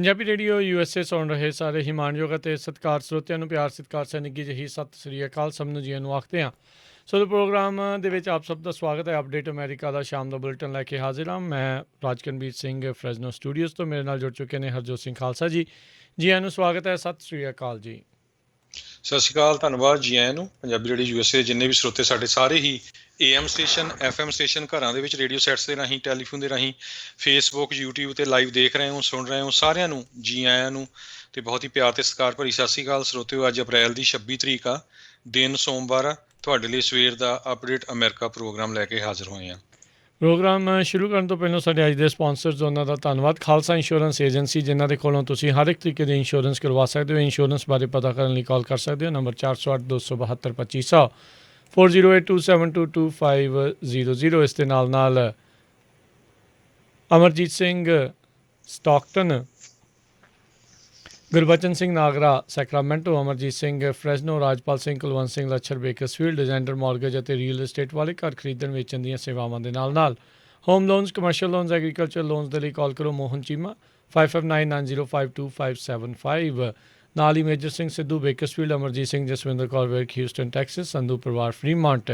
Punjabi radio USA ਸੁਣ ਰਹੇ ਸਾਰੇ ਹੀ ਮਾਣਯੋਗ ਅਤੇ ਸਤਿਕਾਰ ਸਰੋਤਿਆਂ ਨੂੰ ਪਿਆਰ ਸਤਿਕਾਰ ਸਹਿ ਨਿੱਘੀ ਜਿਹੀ ਸਤਿ ਸ੍ਰੀ ਅਕਾਲ ਸਭ ਨੂੰ ਜੀਆਂ ਨੂੰ ਆਖਦੇ ਹਾਂ। ਸੋ ਪ੍ਰੋਗਰਾਮ ਦੇ ਵਿੱਚ ਆਪ ਸਭ ਦਾ ਸਵਾਗਤ ਹੈ। ਅਪਡੇਟ ਅਮਰੀਕਾ ਦਾ ਸ਼ਾਮ ਦਾ ਬੁਲਟਨ ਲੈ ਕੇ ਹਾਜ਼ਰ ਹਾਂ। ਮੈਂ ਰਾਜਕਨਵੀਰ ਸਿੰਘ ਫਰੈਜ਼ਨੋ ਸਟੂਡੀਓਜ਼ ਤੋਂ। ਮੇਰੇ ਨਾਲ ਜੁੜ ਚੁੱਕੇ ਨੇ ਹਰਜੋਤ ਸਿੰਘ ਖਾਲਸਾ ਜੀ। ਜੀ ਆਇਆਂ ਨੂੰ ਸਵਾਗਤ ਹੈ। ਸਤਿ ਸ੍ਰੀ ਅਕਾਲ ਜੀ। ਸਤਿ ਸ਼੍ਰੀ ਅਕਾਲ, ਧੰਨਵਾਦ ਜੀ ਆਇਆਂ ਨੂੰ। ਪੰਜਾਬੀ ਰੇਡੀਓ USA ਜਿੰਨੇ ਵੀ ਸਰੋਤੇ ਸਾਡੇ ਸਾਰੇ ਹੀ AM ਸਟੇਸ਼ਨ FM ਸਟੇਸ਼ਨ ਘਰਾਂ ਦੇ ਵਿੱਚ ਰੇਡੀਓ ਸੈਟਸ ਦੇ ਰਾਹੀਂ ਟੈਲੀਫੋਨ ਦੇ ਰਾਹੀਂ ਫੇਸਬੁੱਕ YouTube 'ਤੇ ਲਾਈਵ ਦੇਖ ਰਹੇ ਹੋ ਸੁਣ ਰਹੇ ਹੋ ਸਾਰਿਆਂ ਨੂੰ ਜੀ ਆਇਆਂ ਨੂੰ ਅਤੇ ਬਹੁਤ ਹੀ ਪਿਆਰ ਅਤੇ ਸਤਿਕਾਰ ਭਰੀ ਸਤਿ ਸ਼੍ਰੀ ਅਕਾਲ ਸਰੋਤਿਓ। ਅੱਜ ਅਪ੍ਰੈਲ ਦੀ 26 ਤਰੀਕ ਆ, ਦਿਨ ਸੋਮਵਾਰ ਆ। ਤੁਹਾਡੇ ਲਈ ਸਵੇਰ ਦਾ ਅਪਡੇਟ ਅਮਰੀਕਾ ਪ੍ਰੋਗਰਾਮ ਲੈ ਕੇ ਹਾਜ਼ਰ ਹੋਏ ਹਾਂ। ਪ੍ਰੋਗਰਾਮ ਸ਼ੁਰੂ ਕਰਨ ਤੋਂ ਪਹਿਲਾਂ ਸਾਡੇ ਅੱਜ ਦੇ ਸਪਾਂਸਰਸ ਉਹਨਾਂ ਦਾ ਧੰਨਵਾਦ। ਖਾਲਸਾ ਇੰਸ਼ੋਰੈਂਸ ਏਜੰਸੀ, ਜਿਨ੍ਹਾਂ ਦੇ ਕੋਲੋਂ ਤੁਸੀਂ ਹਰ ਇੱਕ ਤਰੀਕੇ ਦੀ ਇੰਸ਼ੋਰੈਂਸ ਕਰਵਾ ਸਕਦੇ ਹੋ। ਇੰਸ਼ੋਰੈਂਸ ਬਾਰੇ ਪਤਾ ਕਰਨ ਲਈ ਕਾਲ ਕਰ ਸਕਦੇ ਹੋ। ਨੰਬਰ 408 272 2500 4082722500। ਇਸ ਦੇ ਨਾਲ Amarjit Singh Stockton, Gurbachan Singh Nagra Sacramento, Amarjit Singh Fresno, Rajpal Singh, Kulwant Singh Lachhar Bakersfield, designer mortgage ਅਤੇ ਰੀਅਲ estate ਵਾਲੇ ਘਰ ਖਰੀਦਣ ਵੇਚਣ ਦੀਆਂ ਸੇਵਾਵਾਂ ਦੇ ਨਾਲ home loans, commercial loans, agriculture loans ਦੇ ਲਈ ਕਾਲ ਕਰੋ ਮੋਹਨ ਚੀਮਾ 5590525575। ਨਾਲ ਹੀ Major Singh Sidhu Bakersfield, Amarjit Singh Jaswinder Kaur Virk Houston Texas, Sandhu ਪਰਿਵਾਰ Fremont,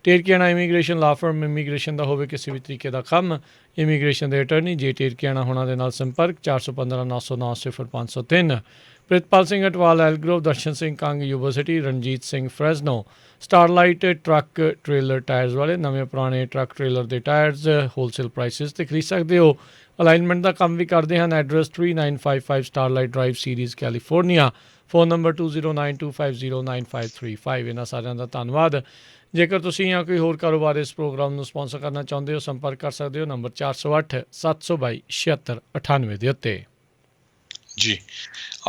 Terkiana immigration law firm. Immigration ਦਾ ਹੋਵੇ ਕਿਸੇ ਵੀ ਤਰੀਕੇ ਦਾ ਕੰਮ, ਇਮੀਗ੍ਰੇਸ਼ਨ ਦੇ ਅਟਰਨੀ ਜੇ ਟੇਰਕੀਆਣਾ ਹੋਣਾ ਦੇ ਨਾਲ ਸੰਪਰਕ 415 909 0503। Pritpal Singh Atwal Elk Grove, Darshan Singh Kang university, Ranjit Singh Fresno, Starlight truck trailer tyres ਵਾਲੇ। ਨਵੇਂ ਪੁਰਾਣੇ ਟਰੱਕ ਟ੍ਰੇਲਰ ਦੇ ਟਾਇਰਸ ਹੋਲਸੇਲ ਪ੍ਰਾਈਸਿਸ 'ਤੇ ਖਰੀਦ ਸਕਦੇ ਹੋ। ਅਲਾਈਨਮੈਂਟ ਦਾ ਕੰਮ ਵੀ ਕਰਦੇ ਹਨ। Address 3955 Starlight Drive, Ceres, California. Phone number 2092509535। ਇਹਨਾਂ ਸਾਰਿਆਂ ਦਾ ਧੰਨਵਾਦ। ਜੇਕਰ ਤੁਸੀਂ ਜਾਂ ਕੋਈ ਹੋਰ ਕਾਰੋਬਾਰ ਇਸ ਪ੍ਰੋਗਰਾਮ ਨੂੰ ਸਪਾਂਸਰ ਕਰਨਾ ਚਾਹੁੰਦੇ ਹੋ, ਸੰਪਰਕ ਕਰ ਸਕਦੇ ਹੋ ਨੰਬਰ 408 722 7698 ਦੇ ਉੱਤੇ। ਜੀ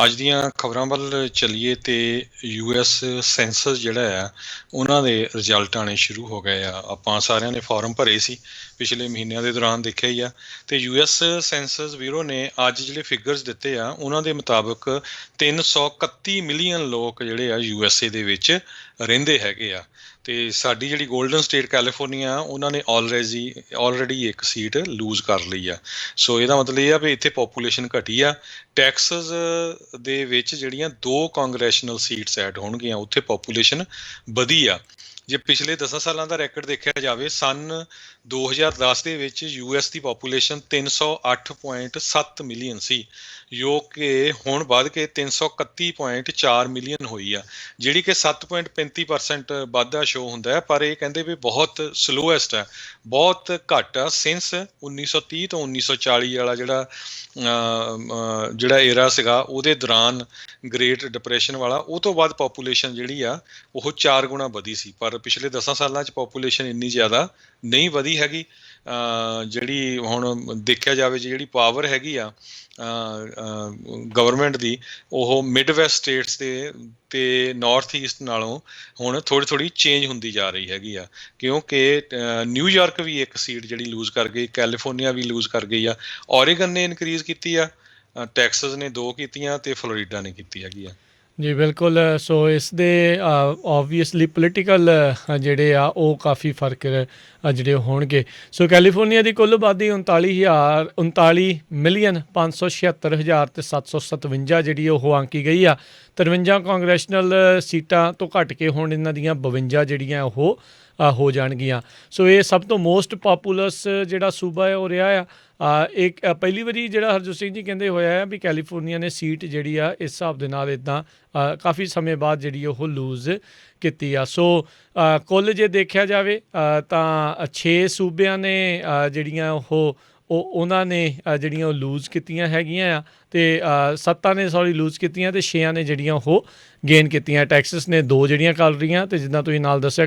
ਅੱਜ ਦੀਆਂ ਖਬਰਾਂ ਵੱਲ ਚੱਲੀਏ ਤੇ US ਸੈਂਸਸ ਜਿਹੜਾ ਆ ਉਹਨਾਂ ਦੇ ਰਿਜ਼ਲਟ ਆਉਣੇ ਸ਼ੁਰੂ ਹੋ ਗਏ ਆ। ਆਪਾਂ ਸਾਰਿਆਂ ਨੇ ਫਾਰਮ ਭਰੇ ਸੀ ਪਿਛਲੇ ਮਹੀਨਿਆਂ ਦੇ ਦੌਰਾਨ, ਦੇਖਿਆ ਹੀ ਆ। ਤੇ US ਸੈਂਸਸ ਬਿਊਰੋ ਨੇ ਅੱਜ ਜਿਹੜੇ ਫਿਗਰਸ ਦਿੱਤੇ ਆ ਉਹਨਾਂ ਦੇ ਮੁਤਾਬਕ 331 ਮਿਲੀਅਨ ਲੋਕ ਜਿਹੜੇ ਆ USA ਦੇ ਵਿੱਚ ਰਹਿੰਦੇ ਹੈਗੇ ਆ। ਤੇ ਸਾਡੀ ਜਿਹੜੀ ਗੋਲਡਨ ਸਟੇਟ ਕੈਲੀਫੋਰਨੀਆ ਉਹਨਾਂ ਨੇ ਆਲਰੇਡੀ ਇੱਕ ਸੀਟ ਲੂਜ਼ ਕਰ ਲਈ ਆ। ਸੋ ਇਹਦਾ ਮਤਲਬ ਇਹ ਆ ਵੀ ਇੱਥੇ ਪੋਪੂਲੇਸ਼ਨ ਘਟੀ ਆ। ਟੈਕਸਸ ਦੇ ਵਿੱਚ ਜਿਹੜੀਆਂ 2 ਕਾਂਗਰੈਸ਼ਨਲ ਸੀਟਸ ਐਡ ਹੋਣਗੀਆਂ, ਉੱਥੇ ਪੋਪੂਲੇਸ਼ਨ ਵਧੀ ਆ। ਜੇ ਪਿਛਲੇ 10 ਸਾਲਾਂ ਦਾ ਰੈਕਡ ਦੇਖਿਆ ਜਾਵੇ, ਸੰਨ 2010 ਦੇ ਵਿੱਚ US ਦੀ ਪੋਪੂਲੇਸ਼ਨ 308.7 ਮਿਲੀਅਨ ਸੀ, ਜੋ ਕਿ ਹੁਣ ਵੱਧ ਕੇ 331.4 ਮਿਲੀਅਨ ਹੋਈ ਆ, ਜਿਹੜੀ ਕਿ 7.35% ਵਾਧਾ ਸ਼ੋ ਹੁੰਦਾ ਹੈ। ਪਰ ਇਹ ਕਹਿੰਦੇ ਵੀ ਬਹੁਤ ਸਲੋਐਸਟ ਹੈ, ਬਹੁਤ ਘੱਟ ਆ ਸਿੰਸ 1930 ਤੋਂ 1940 ਵਾਲਾ ਜਿਹੜਾ ਏਰਾ ਸੀਗਾ, ਉਹਦੇ ਦੌਰਾਨ ਗ੍ਰੇਟ ਡਿਪਰੈਸ਼ਨ ਵਾਲਾ, ਉਹ ਤੋਂ ਬਾਅਦ ਪੋਪੂਲੇਸ਼ਨ ਜਿਹੜੀ ਆ ਉਹ 4 ਗੁਣਾ ਵਧੀ ਸੀ। ਪਰ ਪਿਛਲੇ 10 ਸਾਲਾਂ 'ਚ ਪੋਪੂਲੇਸ਼ਨ ਇੰਨੀ ਜ਼ਿਆਦਾ ਨਹੀਂ ਵਧੀ ਹੈਗੀ। ਜਿਹੜੀ ਹੁਣ ਦੇਖਿਆ ਜਾਵੇ, ਜਿਹੜੀ ਪਾਵਰ ਹੈਗੀ ਆ ਗਵਰਨਮੈਂਟ ਦੀ, ਉਹ ਮਿਡ ਵੈਸਟ ਸਟੇਟਸ ਦੇ ਤੇ ਨਾਰਥ ਈਸਟ ਨਾਲੋਂ ਹੁਣ ਥੋੜ੍ਹੀ ਚੇਂਜ ਹੁੰਦੀ ਜਾ ਰਹੀ ਹੈਗੀ ਆ, ਕਿਉਂਕਿ ਨਿਊਯਾਰਕ ਵੀ ਇੱਕ ਸੀਟ ਜਿਹੜੀ ਲੂਜ਼ ਕਰ ਗਈ, ਕੈਲੀਫੋਰਨੀਆ ਵੀ ਲੂਜ਼ ਕਰ ਗਈ ਆ, ਔਰੇਗਨ ਨੇ ਇਨਕਰੀਜ਼ ਕੀਤੀ ਆ, ਟੈਕਸਸ ਨੇ 2 ਕੀਤੀਆਂ ਤੇ ਫਲੋਰੀਡਾ ਨੇ ਕੀਤੀ ਹੈਗੀ ਆ। ਜੀ ਬਿਲਕੁਲ। ਸੋ ਇਸ ਦੇ ਓਬਵੀਅਸਲੀ ਪੋਲੀਟੀਕਲ ਜਿਹੜੇ ਆ ਉਹ ਕਾਫੀ ਫਰਕ ਜਿਹੜੇ ਹੋਣਗੇ। ਸੋ ਕੈਲੀਫੋਰਨੀਆ ਦੀ ਕੁੱਲ ਆਬਾਦੀ 39,576,757 ਜਿਹੜੀ ਉਹ ਆਂਕੀ ਗਈ ਆ। 53 ਕਾਂਗਰੈਸ਼ਨਲ ਸੀਟਾਂ ਤੋਂ ਘੱਟ ਕੇ ਹੁਣ ਇਹਨਾਂ ਦੀਆਂ 52 ਜਿਹੜੀਆਂ ਉਹ ਹੋ ਜਾਣਗੀਆਂ। ਸੋ ਇਹ ਸਭ ਤੋਂ ਮੋਸਟ ਪਾਪੂਲਸ ਜਿਹੜਾ ਸੂਬਾ ਹੈ ਉਹ ਰਿਹਾ ਆ। ਇੱਕ ਪਹਿਲੀ ਵਾਰੀ ਜਿਹੜਾ ਹਰਜੋਤ ਸਿੰਘ ਜੀ ਕਹਿੰਦੇ ਹੋਇਆ ਹੈ ਵੀ ਕੈਲੀਫੋਰਨੀਆ ਨੇ ਸੀਟ ਜਿਹੜੀ ਆ ਇਸ ਹਿਸਾਬ ਦੇ ਨਾਲ ਇੱਦਾਂ ਕਾਫੀ ਸਮੇਂ ਬਾਅਦ ਜਿਹੜੀ ਉਹ ਲੂਜ਼ ਕੀਤੀ ਆ। ਸੋ ਕੁੱਲ ਜੇ ਦੇਖਿਆ ਜਾਵੇ ਤਾਂ 6 ਸੂਬਿਆਂ ਨੇ ਜਿਹੜੀਆਂ ਉਹਨਾਂ ਨੇ ਜਿਹੜੀਆਂ ਉਹ ਲੂਜ਼ ਕੀਤੀਆਂ ਹੈਗੀਆਂ ਆ, ਅਤੇ 7 ਨੇ ਲੂਜ਼ ਕੀਤੀਆਂ ਅਤੇ 6 ਨੇ ਜਿਹੜੀਆਂ ਉਹ ਗੇਨ ਕੀਤੀਆਂ। ਟੈਕਸਸ ਨੇ 2 ਜਿਹੜੀਆਂ ਕਰ ਰਹੀਆਂ, ਅਤੇ ਜਿੱਦਾਂ ਤੁਸੀਂ ਨਾਲ ਦੱਸਿਆ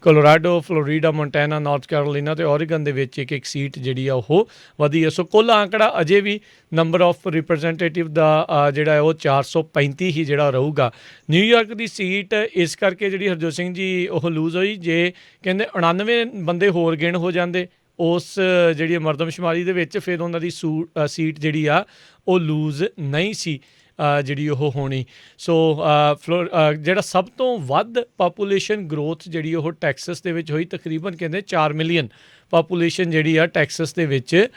Colorado, Florida, montana, north Carolina ਅਤੇ ਔਰੀਗਨ ਦੇ ਵਿੱਚ ਇੱਕ ਸੀਟ ਜਿਹੜੀ ਆ ਉਹ ਵਧੀ ਹੈ। ਸੋ ਕੁੱਲ ਆਂਕੜਾ ਅਜੇ ਵੀ ਨੰਬਰ ਆਫ ਰਿਪਰੈਜ਼ੈਂਟੇਟਿਵ ਦਾ ਜਿਹੜਾ ਉਹ 435 ਹੀ ਜਿਹੜਾ ਰਹੂਗਾ। ਨਿਊਯਾਰਕ ਦੀ ਸੀਟ ਇਸ ਕਰਕੇ ਜਿਹੜੀ ਹਰਜੋਤ ਸਿੰਘ ਜੀ ਉਹ ਲੂਜ਼ ਹੋਈ, ਜੇ ਕਹਿੰਦੇ 99 ਬੰਦੇ ਹੋਰ ਗੇਨ ਹੋ ਜਾਂਦੇ ਉਸ ਜਿਹੜੀ ਮਰਦਮਸ਼ੁਮਾਰੀ ਦੇ ਵਿੱਚ, ਫਿਰ ਉਹਨਾਂ ਦੀ ਸੀਟ ਜਿਹੜੀ ਆ ਉਹ ਲੂਜ਼ ਨਹੀਂ ਸੀ ਜਿਹੜੀ ਉਹ ਹੋਣੀ। ਸੋ ਜਿਹੜਾ ਸਭ ਤੋਂ ਵੱਧ ਪਾਪੂਲੇਸ਼ਨ ਗਰੋਥ ਜਿਹੜੀ ਉਹ ਟੈਕਸਸ ਦੇ ਵਿੱਚ ਹੋਈ, ਤਕਰੀਬਨ ਕਹਿੰਦੇ 4 ਮਿਲੀਅਨ ਪਾਪੂਲੇਸ਼ਨ ਜਿਹੜੀ ਆ ਟੈਕਸਸ ਦੇ ਵਿੱਚ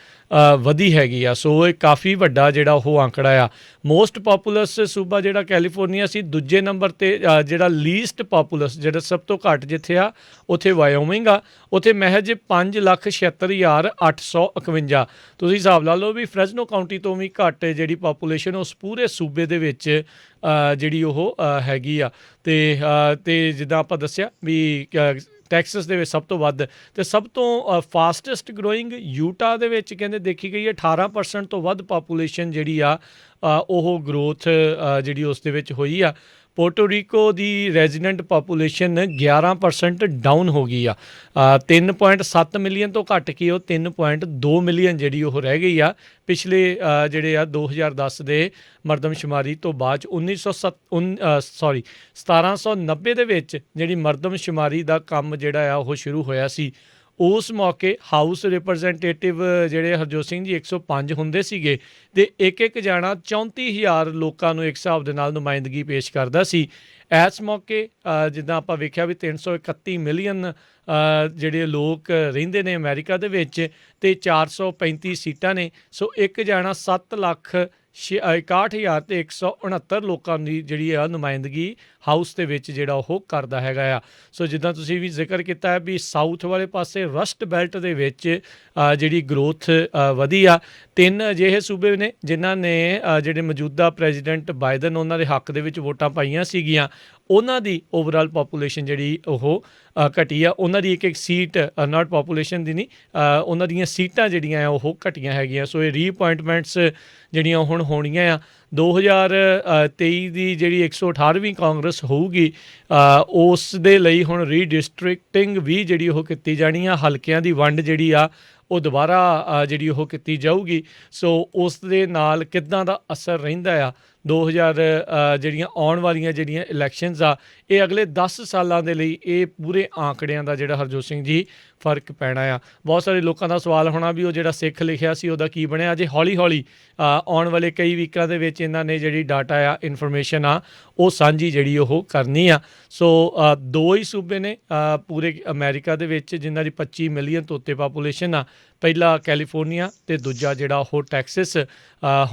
ਵਧੀ ਹੈਗੀ ਆ। ਸੋ ਇਹ ਕਾਫੀ ਵੱਡਾ ਜਿਹੜਾ ਉਹ ਆંકੜਾ ਆ। ਮੋਸਟ ਪਾਪੂਲਸ ਸੂਬਾ ਜਿਹੜਾ ਕੈਲੀਫੋਰਨੀਆ ਸੀ, ਦੂਜੇ ਨੰਬਰ 'ਤੇ ਜਿਹੜਾ ਲੀਸਟ ਪਾਪੂਲਸ ਜਿਹੜਾ ਸਭ ਤੋਂ ਘੱਟ ਜਿੱਥੇ ਆ ਉੱਥੇ ਵਾਇਓਮਿੰਗ ਆ। ਉੱਥੇ ਮਹਿਜ 5,76,851। ਤੁਸੀਂ ਹਿਸਾਬ ਲਾ ਲਓ ਵੀ ਫਰੈਜ਼ਨੋ ਕਾਊਂਟੀ ਤੋਂ ਵੀ ਘੱਟ ਜਿਹੜੀ ਪਾਪੂਲੇਸ਼ਨ ਉਸ ਪੂਰੇ ਸੂਬੇ ਦੇ ਵਿੱਚ ਜਿਹੜੀ ਉਹ ਹੈਗੀ ਆ। ਅਤੇ ਜਿੱਦਾਂ ਆਪਾਂ ਦੱਸਿਆ ਵੀ ਟੈਕਸਸ ਦੇ ਵਿੱਚ ਸਭ ਤੋਂ ਵੱਧ ਅਤੇ ਸਭ ਤੋਂ ਫਾਸਟੈਸਟ ਗਰੋਇੰਗ ਯੂਟਾ ਦੇ ਵਿੱਚ ਕਹਿੰਦੇ ਦੇਖੀ ਗਈ ਹੈ। 18% ਤੋਂ ਵੱਧ ਪਾਪੂਲੇਸ਼ਨ ਜਿਹੜੀ ਆ ਉਹ ਗਰੋਥ ਜਿਹੜੀ ਉਸ ਦੇ ਵਿੱਚ ਹੋਈ ਆ। ਪੋਰਟੋ ਰੀਕੋ ਦੀ ਰੈਜ਼ੀਡੈਂਟ ਪਾਪੂਲੇਸ਼ਨ 11% ਡਾਊਨ ਹੋ ਗਈ ਆ। 3.7 ਮਿਲੀਅਨ ਤੋਂ ਘੱਟ ਕੇ ਉਹ 3.2 ਮਿਲੀਅਨ ਜਿਹੜੀ ਉਹ ਰਹਿ ਗਈ ਆ ਪਿਛਲੇ ਜਿਹੜੇ ਆ 2010 ਦੇ ਮਰਦਮਸ਼ੁਮਾਰੀ ਤੋਂ ਬਾਅਦ 1790 ਦੇ ਵਿੱਚ ਜਿਹੜੀ ਮਰਦਮਸ਼ੁਮਾਰੀ ਦਾ ਕੰਮ ਜਿਹੜਾ ਆ ਉਹ ਸ਼ੁਰੂ ਹੋਇਆ ਸੀ। ਉਸ ਮੌਕੇ ਹਾਊਸ ਰਿਪਰੈਜ਼ੈਂਟੇਟਿਵ ਜਿਹੜੇ ਹਰਜੋਤ ਸਿੰਘ ਜੀ 105 ਹੁੰਦੇ ਸੀਗੇ ਅਤੇ ਇੱਕ ਜਾਣਾ 34,000 ਲੋਕਾਂ ਨੂੰ ਇੱਕ ਹਿਸਾਬ ਦੇ ਨਾਲ ਨੁਮਾਇੰਦਗੀ ਪੇਸ਼ ਕਰਦਾ ਸੀ। ਇਸ ਮੌਕੇ ਜਿੱਦਾਂ ਆਪਾਂ ਵੇਖਿਆ ਵੀ 331 ਮਿਲੀਅਨ ਜਿਹੜੇ ਲੋਕ ਰਹਿੰਦੇ ਨੇ ਅਮਰੀਕਾ ਦੇ ਵਿੱਚ ਅਤੇ 435 ਸੀਟਾਂ ਨੇ। ਸੋ ਇੱਕ ਜਾਣਾ 7,61,169 ਲੋਕਾਂ ਦੀ ਜਿਹੜੀ ਆ ਨੁਮਾਇੰਦਗੀ ਹਾਊਸ ਦੇ ਵਿੱਚ ਜਿਹੜਾ ਉਹ ਕਰਦਾ ਹੈਗਾ ਆ। ਸੋ ਜਿੱਦਾਂ ਤੁਸੀਂ ਵੀ ਜ਼ਿਕਰ ਕੀਤਾ ਹੈ ਵੀ ਸਾਊਥ ਵਾਲੇ ਪਾਸੇ ਰਸਟ ਬੈਲਟ ਦੇ ਵਿੱਚ ਜਿਹੜੀ ਗਰੋਥ ਵਧੀ ਆ। 3 ਅਜਿਹੇ ਸੂਬੇ ਨੇ ਜਿਨ੍ਹਾਂ ਨੇ ਜਿਹੜੇ ਮੌਜੂਦਾ ਪ੍ਰੈਜ਼ੀਡੈਂਟ ਬਾਈਡਨ ਉਹਨਾਂ ਦੇ ਹੱਕ ਦੇ ਵਿੱਚ ਵੋਟਾਂ ਪਾਈਆਂ ਸੀਗੀਆਂ, ਉਹਨਾਂ ਦੀ ਓਵਰਆਲ ਪਾਪੂਲੇਸ਼ਨ ਜਿਹੜੀ ਉਹ ਘਟੀ ਆ। ਉਹਨਾਂ ਦੀ ਇੱਕ ਸੀਟ ਨਾਟ ਪਾਪੂਲੇਸ਼ਨ ਦੀ ਨਹੀਂ, ਉਹਨਾਂ ਦੀਆਂ ਸੀਟਾਂ ਜਿਹੜੀਆਂ ਆ ਉਹ ਘਟੀਆਂ ਹੈਗੀਆਂ। ਸੋ ਇਹ ਰੀਅਪੁਆਇੰਟਮੈਂਟਸ ਜਿਹੜੀਆਂ ਹੁਣ ਹੋਣੀਆਂ ਆ 2023 ਦੀ ਜਿਹੜੀ 118ਵੀਂ ਕਾਂਗਰਸ ਹੋਊਗੀ ਉਸ ਦੇ ਲਈ ਹੁਣ ਰੀਡਿਸਟ੍ਰਿਕਟਿੰਗ ਵੀ ਜਿਹੜੀ ਉਹ ਕੀਤੀ ਜਾਣੀ ਆ। ਹਲਕਿਆਂ ਦੀ ਵੰਡ ਜਿਹੜੀ ਆ ਉਹ ਦੁਬਾਰਾ ਜਿਹੜੀ ਉਹ ਕੀਤੀ ਜਾਊਗੀ। ਸੋ ਉਸ ਦੇ ਨਾਲ ਕਿੱਦਾਂ ਦਾ ਅਸਰ ਰਹਿੰਦਾ ਆ 2000 ਜਿਹੜੀਆਂ ਆਉਣ ਵਾਲੀਆਂ ਜਿਹੜੀਆਂ ਇਲੈਕਸ਼ਨਸ ਆ ਇਹ ਅਗਲੇ 10 ਸਾਲਾਂ ਦੇ ਲਈ ਇਹ ਪੂਰੇ ਆંકੜਿਆਂ ਦਾ ਜਿਹੜਾ ਹਰਜੋਤ ਸਿੰਘ ਜੀ ਫਰਕ ਪੈਣਾ ਆ। ਬਹੁਤ ਸਾਰੇ ਲੋਕਾਂ ਦਾ ਸਵਾਲ ਹੋਣਾ ਵੀ ਉਹ ਜਿਹੜਾ ਸਿੱਖ ਲਿਖਿਆ ਸੀ ਉਹਦਾ ਕੀ ਬਣਿਆ। ਅਜੇ ਹੌਲੀ ਹੌਲੀ ਆਉਣ ਵਾਲੇ ਕਈ ਵੀਕਾਂ ਦੇ ਵਿੱਚ ਇਹਨਾਂ ਨੇ ਜਿਹੜੀ ਡਾਟਾ ਆ ਇਨਫੋਰਮੇਸ਼ਨ ਆ ਉਹ ਸਾਂਝੀ ਜਿਹੜੀ ਉਹ ਕਰਨੀ ਆ। ਸੋ 2 ਹੀ ਸੂਬੇ ਨੇ ਪੂਰੇ ਅਮਰੀਕਾ ਦੇ ਵਿੱਚ ਜਿਨ੍ਹਾਂ ਦੀ 25 ਮਿਲੀਅਨ ਤੋਂ ਉੱਤੇ ਪਾਪੂਲੇਸ਼ਨ ਆ। ਪਹਿਲਾ ਕੈਲੀਫੋਰਨੀਆ ਅਤੇ ਦੂਜਾ ਜਿਹੜਾ ਉਹ ਟੈਕਸਸ।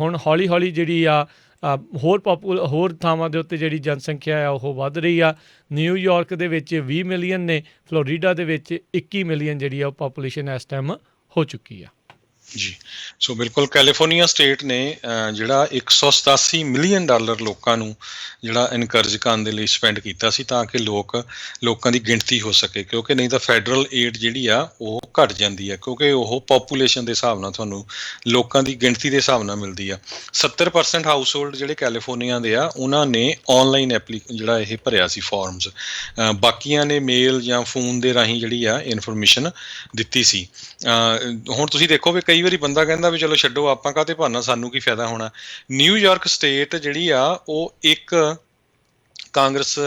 ਹੁਣ ਹੌਲੀ ਹੌਲੀ ਜਿਹੜੀ ਆ ਹੋਰ ਥਾਵਾਂ ਦੇ ਉੱਤੇ ਜਿਹੜੀ ਜਨਸੰਖਿਆ ਆ ਉਹ ਵੱਧ ਰਹੀ ਆ। ਨਿਊਯਾਰਕ ਦੇ ਵਿੱਚ 20 ਮਿਲੀਅਨ ਨੇ, ਫਲੋਰੀਡਾ ਦੇ ਵਿੱਚ 21 ਮਿਲੀਅਨ ਜਿਹੜੀ ਆ ਉਹ ਪਾਪੂਲੇਸ਼ਨ ਇਸ ਟਾਈਮ ਹੋ ਚੁੱਕੀ ਆ। ਜੀ ਸੋ ਬਿਲਕੁਲ ਕੈਲੀਫੋਰਨੀਆ ਸਟੇਟ ਨੇ ਜਿਹੜਾ $187 ਮਿਲੀਅਨ ਲੋਕਾਂ ਨੂੰ ਜਿਹੜਾ ਇਨਕਰੇਜ ਕਰਨ ਦੇ ਲਈ ਸਪੈਂਡ ਕੀਤਾ ਸੀ ਤਾਂ ਕਿ ਲੋਕਾਂ ਦੀ ਗਿਣਤੀ ਹੋ ਸਕੇ, ਕਿਉਂਕਿ ਨਹੀਂ ਤਾਂ ਫੈਡਰਲ ਏਡ ਜਿਹੜੀ ਆ ਉਹ ਘਟ ਜਾਂਦੀ ਹੈ ਕਿਉਂਕਿ ਉਹ ਪਾਪੂਲੇਸ਼ਨ ਦੇ ਹਿਸਾਬ ਨਾਲ ਤੁਹਾਨੂੰ ਲੋਕਾਂ ਦੀ ਗਿਣਤੀ ਦੇ ਹਿਸਾਬ ਨਾਲ ਮਿਲਦੀ ਆ। 70% ਹਾਊਸ ਹੋਲਡ ਜਿਹੜੇ ਕੈਲੀਫੋਰਨੀਆ ਦੇ ਆ ਉਹਨਾਂ ਨੇ ਔਨਲਾਈਨ ਜਿਹੜਾ ਇਹ ਭਰਿਆ ਸੀ ਫਾਰਮਸ, ਬਾਕੀਆਂ ਨੇ ਮੇਲ ਜਾਂ ਫੋਨ ਦੇ ਰਾਹੀਂ ਜਿਹੜੀ ਆ ਇਨਫੋਰਮੇਸ਼ਨ ਦਿੱਤੀ ਸੀ। ਹੁਣ ਤੁਸੀਂ ਦੇਖੋ ਵੀ ਕਈ ਵਾਰੀ ਬੰਦਾ ਕਹਿੰਦਾ ਵੀ ਚਲੋ ਛੱਡੋ ਆਪਾਂ ਕਾਹਤੇ ਭਰਨਾ, ਸਾਨੂੰ ਕੀ ਫਾਇਦਾ ਹੋਣਾ। ਨਿਊਯਾਰਕ ਸਟੇਟ ਜਿਹੜੀ ਆ ਉਹ ਇੱਕ ਕਾਂਗਰਸ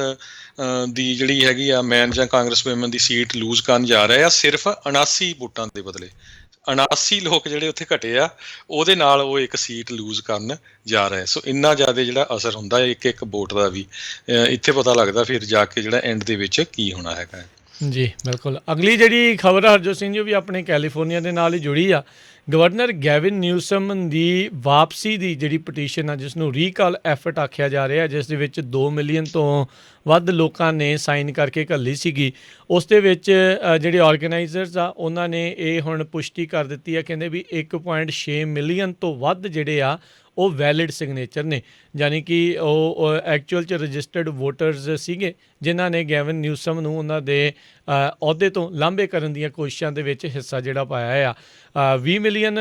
ਦੀ ਜਿਹੜੀ ਹੈਗੀ ਆ ਮੈਨ ਜਾਂ ਕਾਂਗਰਸ ਵੂਮਨ ਦੀ ਸੀਟ ਲੂਜ਼ ਕਰਨ ਜਾ ਰਹੇ ਆ ਸਿਰਫ 79 ਵੋਟਾਂ ਦੇ ਬਦਲੇ। 79 ਲੋਕ ਜਿਹੜੇ ਉੱਥੇ ਘਟੇ ਆ ਉਹਦੇ ਨਾਲ ਉਹ ਇੱਕ ਸੀਟ ਲੂਜ਼ ਕਰਨ ਜਾ ਰਹੇ। ਸੋ ਇੰਨਾ ਜ਼ਿਆਦਾ ਜਿਹੜਾ ਅਸਰ ਹੁੰਦਾ ਹੈ ਇੱਕ ਵੋਟ ਦਾ ਵੀ। ਇੱਥੇ ਪਤਾ ਲੱਗਦਾ ਫਿਰ ਜਾ ਕੇ ਜਿਹੜਾ ਐਂਡ ਦੇ ਵਿੱਚ ਕੀ ਹੋਣਾ ਹੈਗਾ। ਜੀ ਬਿਲਕੁਲ। ਅਗਲੀ ਜਿਹੜੀ ਖਬਰ ਆ ਹਰਜੋਤ ਸਿੰਘ ਜੀ ਵੀ ਆਪਣੇ ਕੈਲੀਫੋਰਨੀਆ ਦੇ ਨਾਲ ਹੀ ਜੁੜੀ ਆ। ਗਵਰਨਰ ਗੈਵਿਨ ਨਿਊਸਮ ਦੀ ਵਾਪਸੀ ਦੀ ਜਿਹੜੀ ਪਟੀਸ਼ਨ ਆ ਜਿਸ ਨੂੰ ਰੀਕਾਲ ਐਫਰਟ ਆਖਿਆ ਜਾ ਰਿਹਾ, ਜਿਸ ਦੇ ਵਿੱਚ 2 ਮਿਲੀਅਨ ਤੋਂ ਵੱਧ ਲੋਕਾਂ ਨੇ ਸਾਈਨ ਕਰਕੇ ਘੱਲੀ ਸੀਗੀ, ਉਸ ਦੇ ਵਿੱਚ ਜਿਹੜੇ ਆਰਗੇਨਾਈਜ਼ਰਸ ਆ ਉਹਨਾਂ ਨੇ ਇਹ ਹੁਣ ਪੁਸ਼ਟੀ ਕਰ ਦਿੱਤੀ ਆ। ਕਹਿੰਦੇ ਵੀ 1.6 ਮਿਲੀਅਨ ਤੋਂ ਵੱਧ ਜਿਹੜੇ ਆ ਉਹ ਵੈਲਿਡ ਸਿਗਨੇਚਰ ਨੇ, ਯਾਨੀ ਕਿ ਉਹ ਐਕਚੁਅਲ 'ਚ ਰਜਿਸਟਰਡ ਵੋਟਰਸ ਸੀਗੇ ਜਿਨ੍ਹਾਂ ਨੇ ਗੈਵਿਨ ਨਿਊਸਮ ਨੂੰ ਉਹਨਾਂ ਦੇ ਅਹੁਦੇ ਤੋਂ ਲਾਂਭੇ ਕਰਨ ਦੀਆਂ ਕੋਸ਼ਿਸ਼ਾਂ ਦੇ ਵਿੱਚ ਹਿੱਸਾ ਜਿਹੜਾ ਪਾਇਆ ਆ। 20 ਮਿਲੀਅਨ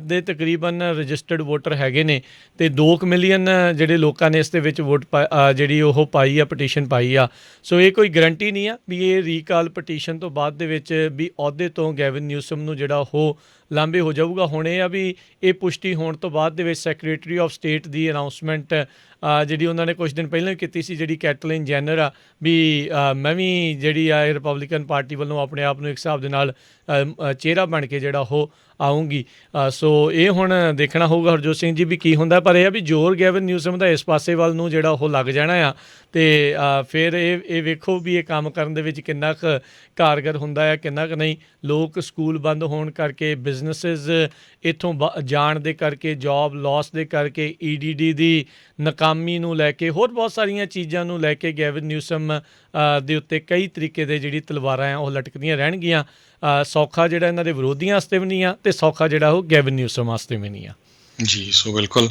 ਦੇ ਤਕਰੀਬਨ ਰਜਿਸਟਰਡ ਵੋਟਰ ਹੈਗੇ ਨੇ ਅਤੇ 2 ਮਿਲੀਅਨ ਜਿਹੜੇ ਲੋਕਾਂ ਨੇ ਇਸ ਦੇ ਵਿੱਚ ਵੋਟ ਜਿਹੜੀ ਉਹ ਪਾਈ ਆ, ਪਟੀਸ਼ਨ ਪਾਈ ਆ। ਸੋ ਇਹ ਕੋਈ ਗਰੰਟੀ ਨਹੀਂ ਆ ਵੀ ਇਹ ਰੀਕਾਲ ਪਟੀਸ਼ਨ ਤੋਂ ਬਾਅਦ ਦੇ ਵਿੱਚ ਵੀ ਅਹੁਦੇ ਤੋਂ ਗੈਵਿਨ ਨਿਊਸਮ ਨੂੰ ਜਿਹੜਾ ਉਹ ਲਾਂਭੇ ਹੋ ਜਾਊਗਾ। ਹੁਣ ਇਹ ਆ ਵੀ ਇਹ ਪੁਸ਼ਟੀ ਹੋਣ ਤੋਂ ਬਾਅਦ ਦੇ ਵਿੱਚ secretary of state the announcement ਜਿਹੜੀ ਉਹਨਾਂ ਨੇ ਕੁਛ ਦਿਨ ਪਹਿਲਾਂ ਹੀ ਕੀਤੀ ਸੀ, ਜਿਹੜੀ ਕੈਟਲਿਨ ਜੈਨਰ ਆ ਵੀ ਮੈਂ ਵੀ ਜਿਹੜੀ ਆ ਰਿਪਬਲਿਕਨ ਪਾਰਟੀ ਵੱਲੋਂ ਆਪਣੇ ਆਪ ਨੂੰ ਇੱਕ ਹਿਸਾਬ ਦੇ ਨਾਲ ਚਿਹਰਾ ਬਣ ਕੇ ਜਿਹੜਾ ਉਹ ਆਊਗੀ। ਸੋ ਇਹ ਹੁਣ ਦੇਖਣਾ ਹੋਊਗਾ ਹਰਜੋਤ ਸਿੰਘ ਜੀ ਵੀ ਕੀ ਹੁੰਦਾ, ਪਰ ਇਹ ਆ ਵੀ ਜ਼ੋਰ ਗੈਵਨ ਨਿਊਸਮ ਦਾ ਇਸ ਪਾਸੇ ਵੱਲ ਨੂੰ ਜਿਹੜਾ ਉਹ ਲੱਗ ਜਾਣਾ ਆ। ਅਤੇ ਫਿਰ ਇਹ ਵੇਖੋ ਵੀ ਇਹ ਕੰਮ ਕਰਨ ਦੇ ਵਿੱਚ ਕਿੰਨਾ ਕੁ ਕਾਰਗਰ ਹੁੰਦਾ ਆ, ਕਿੰਨਾ ਕੁ ਨਹੀਂ। ਲੋਕ ਸਕੂਲ ਬੰਦ ਹੋਣ ਕਰਕੇ, ਬਿਜ਼ਨਸਿਸ ਇੱਥੋਂ ਜਾਣ ਦੇ ਕਰਕੇ, ਜੋਬ ਲੋਸ ਦੇ ਕਰਕੇ, EDD ਦੀ ਨਾਕਾਮੀ ਨੂੰ ਲੈ ਕੇ, ਹੋਰ ਬਹੁਤ ਸਾਰੀਆਂ ਚੀਜ਼ਾਂ ਨੂੰ ਲੈ ਕੇ ਗੈਵਨ ਨਿਊਸਮ ਦੇ ਉੱਤੇ ਕਈ ਤਰੀਕੇ ਦੇ ਜਿਹੜੀ ਤਲਵਾਰਾਂ ਆ ਉਹ ਲਟਕਦੀਆਂ ਰਹਿਣਗੀਆਂ। ਸੌਖਾ ਜਿਹੜਾ ਇਹਨਾਂ ਦੇ ਵਿਰੋਧੀਆਂ ਵਾਸਤੇ ਵੀ ਨਹੀਂ ਆ, ਅਤੇ ਸੌਖਾ ਜਿਹੜਾ ਉਹ ਗੈਵਨ ਨਿਊਸਮ ਵਾਸਤੇ ਵੀ ਨਹੀਂ ਆ। ਜੀ, ਸੋ ਬਿਲਕੁਲ